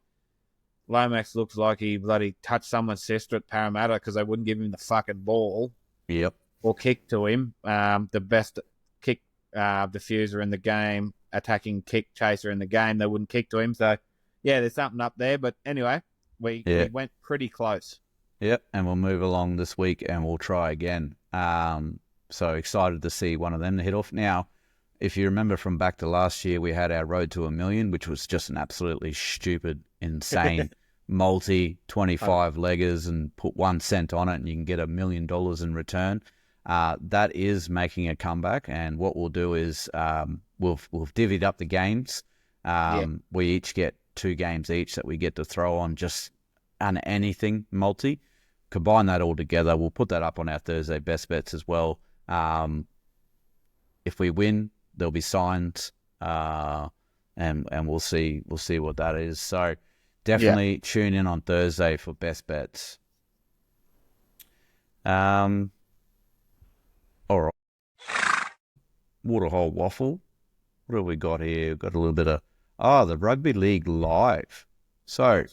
Lomax looks like he bloody touched someone's sister at Parramatta because they wouldn't give him the fucking ball. Yep. Or kick to him. The best kick diffuser in the game, attacking kick chaser in the game. They wouldn't kick to him. So, yeah, there's something up there. But anyway, we went pretty close. Yep, and we'll move along this week and we'll try again. So excited to see one of them to hit off. Now, if you remember from back to last year, we had our Road to $1 million, which was just an absolutely stupid, insane multi 25 leggers and put 1 cent on it and you can get $1 million in return. That is making a comeback, and what we'll do is we've divvied up the games. We each get 2 games each that we get to throw on just on anything multi. Combine that all together. We'll put that up on our Thursday best bets as well. If we win, there'll be signs, and we'll see what that is. So definitely tune in on Thursday for best bets. All right. Waterhole Waffle. What have we got here? We've got a little bit of the Rugby League Live. So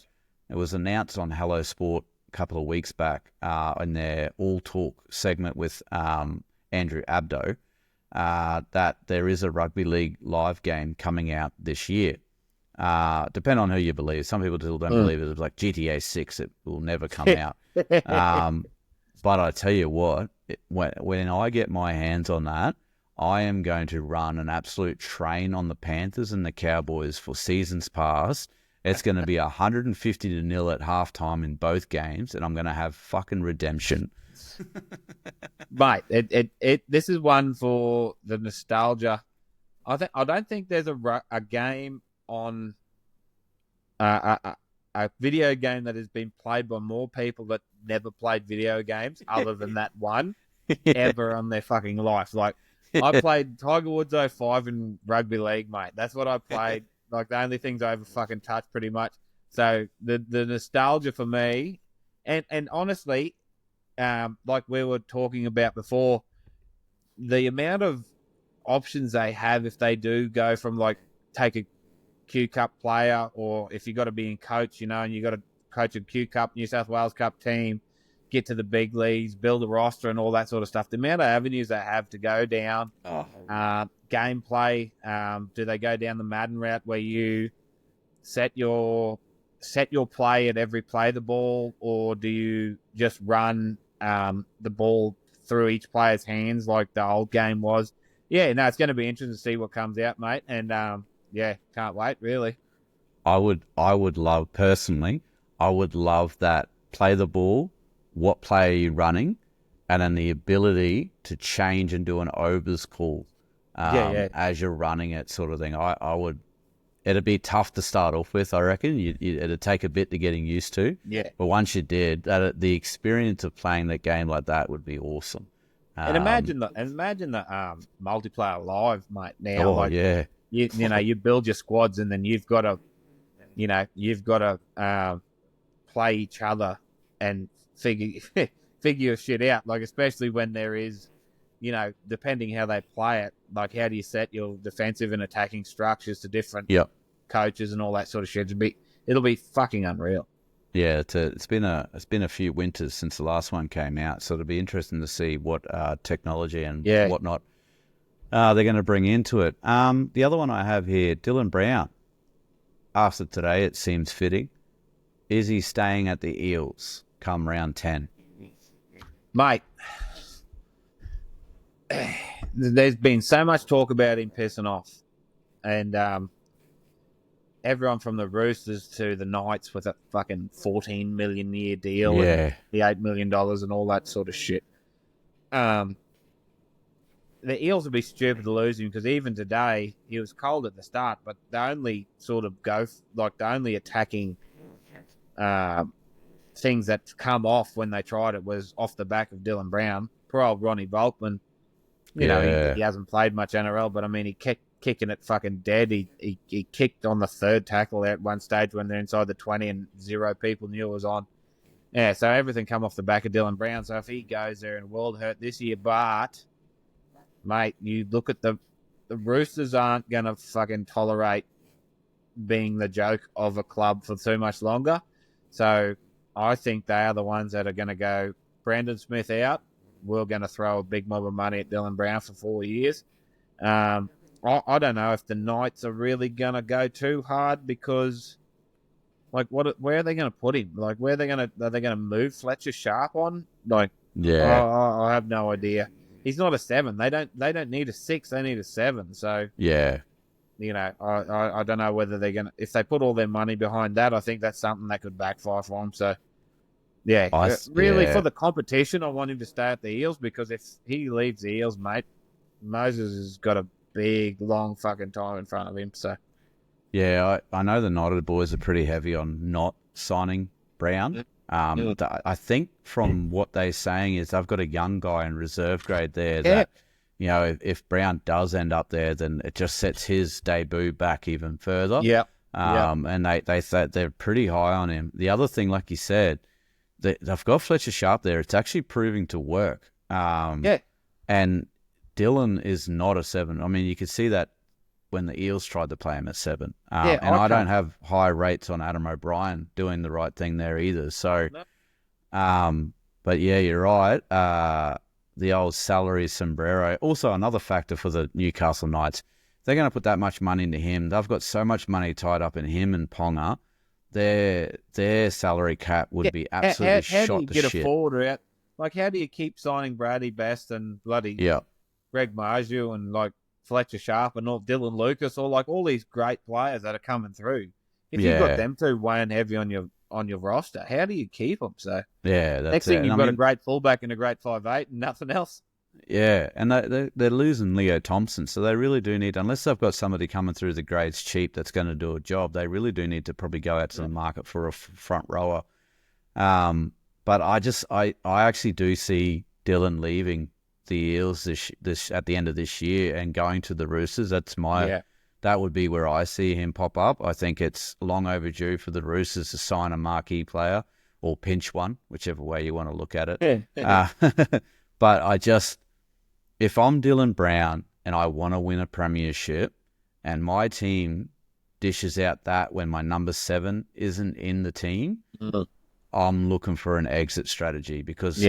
it was announced on Hello Sport a couple of weeks back in their All Talk segment with Andrew Abdo. That there is a Rugby League Live game coming out this year. Depending on who you believe. Some people still don't believe it. It's like GTA 6. It will never come out. But I tell you what, when I get my hands on that, I am going to run an absolute train on the Panthers and the Cowboys for seasons past. It's going to be 150-0 at halftime in both games, and I'm going to have fucking redemption. Mate, this is one for the nostalgia. I don't think there's a game on a video game that has been played by more people that never played video games other than that one ever on their fucking life. Like, I played Tiger Woods 05 in rugby league, mate. That's what I played. Like, the only things I ever fucking touched, pretty much. So the nostalgia for me, and honestly, like we were talking about before, the amount of options they have if they do go from, like, take a Q Cup player, or if you got to be in coach, and you got to coach a Q Cup, New South Wales Cup team, get to the big leagues, build a roster and all that sort of stuff. The amount of avenues they have to go down. Gameplay, do they go down the Madden route where you set your play at every play the ball, or do you just run the ball through each player's hands like the old game was? Yeah, no, it's going to be interesting to see what comes out, mate. And can't wait, really. I would love, personally, that play the ball, what play are you running, and then the ability to change and do an overs call as you're running it, sort of thing. I would. It'd be tough to start off with, I reckon. It'd take a bit to getting used to. Yeah. But once you did, the experience of playing that game like that would be awesome. And imagine the multiplayer live, mate. Now, you build your squads, and then you've got to play each other and figure your shit out. Like, especially when there is, depending how they play it, like, how do you set your defensive and attacking structures to different coaches and all that sort of shit? It'll be fucking unreal. Yeah, it's been a few winters since the last one came out, so it'll be interesting to see what technology and whatnot they're going to bring into it. The other one I have here, Dylan Brown. After today, it seems fitting. Is he staying at the Eels come round 10? Mate, there's been so much talk about him pissing off. And everyone from the Roosters to the Knights with a fucking $14 million a year deal and the $8 million and all that sort of shit. The Eels would be stupid to lose him, because even today, he was cold at the start, but the only sort of the only attacking things that come off when they tried it was off the back of Dylan Brown. Poor old Ronnie Volkman. You know, he hasn't played much NRL, but I mean, he kicking it fucking dead. He kicked on the third tackle at one stage when they're inside the 20 and 0 people knew it was on. Yeah, so everything come off the back of Dylan Brown. So if he goes there and world hurt this year, but, mate, you look at the Roosters aren't going to fucking tolerate being the joke of a club for too much longer. So I think they are the ones that are going to go Brandon Smith out. We're going to throw a big mob of money at Dylan Brown for 4 years. I don't know if the Knights are really going to go too hard because, like, where are they going to put him? Like, are they going to move Fletcher Sharp on? Like, I have no idea. He's not a 7. They don't need a 6. They need a 7. So yeah, you know, I don't know whether they're going to, if they put all their money behind that, I think that's something that could backfire for them. So yeah, for the competition, I want him to stay at the Eels because if he leaves the Eels, mate, Moses has got a big, long fucking time in front of him. So yeah, I know the United boys are pretty heavy on not signing Brown. I think from what they're saying is they've got a young guy in reserve grade there that, you know, if Brown does end up there, then it just sets his debut back even further. And they say they're pretty high on him. The other thing, like you said, they've got Fletcher Sharp there. It's actually proving to work. And Dylan is not a 7. I mean, you could see that when the Eels tried to play him at 7. I don't have high rates on Adam O'Brien doing the right thing there either. So, but yeah, you're right. The old salary sombrero. Also, another factor for the Newcastle Knights. They're going to put that much money into him. They've got so much money tied up in him and Ponga. Their salary cap would be absolutely shot to shit. How do you get a forward out? Like, how do you keep signing Brady Best and bloody Greg Marju and like Fletcher Sharp and all Dylan Lucas or like all these great players that are coming through? If you've got them two weighing heavy on your roster, how do you keep them? So next thing you've got a great fullback and a great 5'8" and nothing else. Yeah, and they're losing Leo Thompson, so they really do need, unless they've got somebody coming through the grades cheap that's going to do a job, they really do need to probably go out to the market for a front rower. But I actually do see Dylan leaving the Eels this at the end of this year and going to the Roosters. That's that would be where I see him pop up. I think it's long overdue for the Roosters to sign a marquee player or pinch one, whichever way you want to look at it. But if I'm Dylan Brown and I want to win a premiership and my team dishes out that when my number 7 isn't in the team, I'm looking for an exit strategy because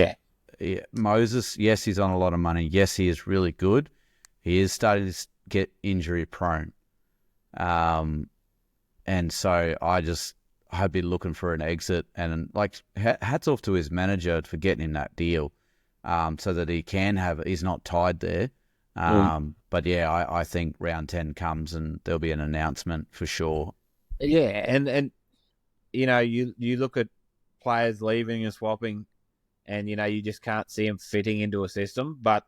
Moses, yes, he's on a lot of money. Yes, he is really good. He is starting to get injury prone. And so I'd be looking for an exit and like hats off to his manager for getting him that deal. So that he can he's not tied there. But yeah, I think round 10 comes and there'll be an announcement for sure. Yeah, and you know, you look at players leaving and swapping and, you know, you just can't see them fitting into a system. But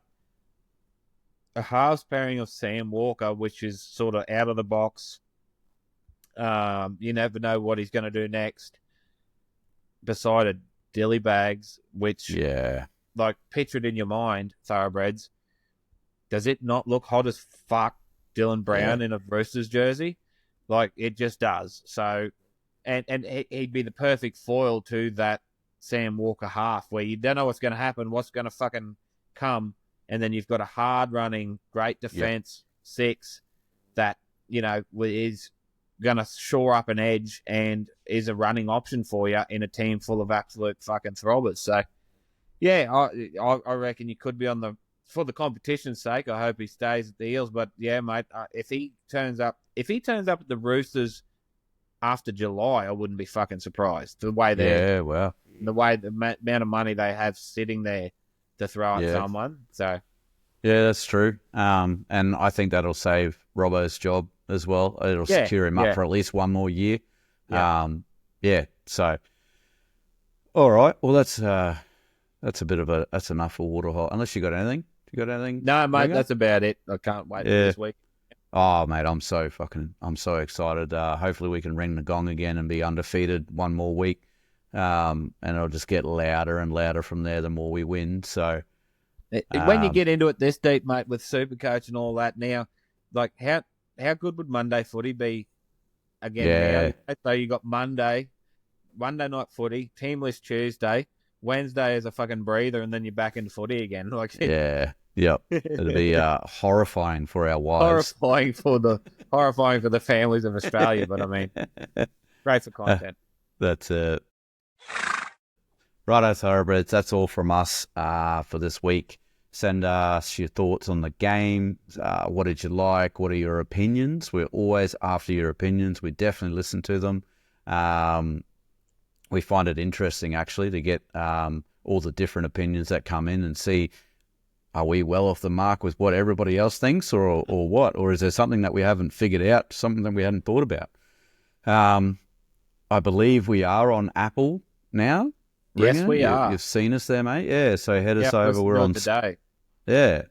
a halves pairing of Sam Walker, which is sort of out of the box, you never know what he's going to do next, beside a Dilly Bags, which... like, picture it in your mind, Thoroughbreds. Does it not look hot as fuck, Dylan Brown in a Roosters jersey? Like, it just does. So, and he'd be the perfect foil to that Sam Walker half, where you don't know what's going to happen, what's going to fucking come, and then you've got a hard-running, great defense 6 that, you know, is going to shore up an edge and is a running option for you in a team full of absolute fucking throbbers. So, yeah, I reckon you could be for the competition's sake. I hope he stays at the Eels, but yeah, mate, if he turns up at the Roosters after July, I wouldn't be fucking surprised. The way the amount of money they have sitting there to throw at someone. So yeah, that's true. And I think that'll save Robbo's job as well. It'll secure him up for at least one more year. So all right, well that's that's enough for Waterhole. Unless you got anything. You got anything? No, mate, that's about it. I can't wait for this week. Oh, mate, I'm so excited. Hopefully we can ring the gong again and be undefeated one more week. and it'll just get louder and louder from there the more we win. So when you get into it this deep, mate, with SuperCoach and all that now, like how good would Monday footy be again now? So you got Monday night footy, team list Tuesday, Wednesday is a fucking breather, and then you're back into footy again. Like yep, it'll be horrifying for our wives. Horrifying for the families of Australia, but I mean, great for content. That's it. Righto, thoroughbreds, that's all from us for this week. Send us your thoughts on the game. What did you like? What are your opinions? We're always after your opinions. We definitely listen to them. We find it interesting, actually, to get all the different opinions that come in and see, are we well off the mark with what everybody else thinks or what? Or is there something that we haven't figured out, something that we hadn't thought about? I believe we are on Apple now. Yes, Ringer? we are. You've seen us there, mate. Yeah, so head us over. We're on today. Yeah,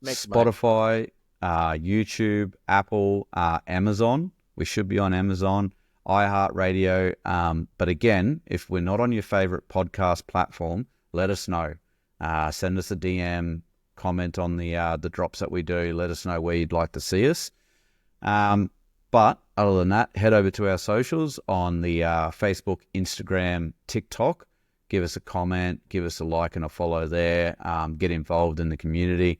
Next, Spotify, YouTube, Apple, Amazon. We should be on Amazon, iHeartRadio. But again, if we're not on your favorite podcast platform, let us know. Send us a DM, comment on the drops that we do. Let us know where you'd like to see us. But other than that, head over to our socials on the Facebook, Instagram, TikTok. Give us a comment, give us a like and a follow there. Get involved in the community.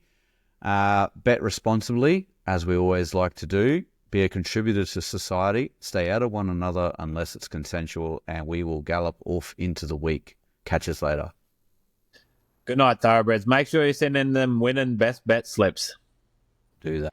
Bet responsibly, as we always like to do. Be a contributor to society. Stay out of one another unless it's consensual, and we will gallop off into the week. Catch us later. Good night, thoroughbreds. Make sure you send in them winning best bet slips. Do that.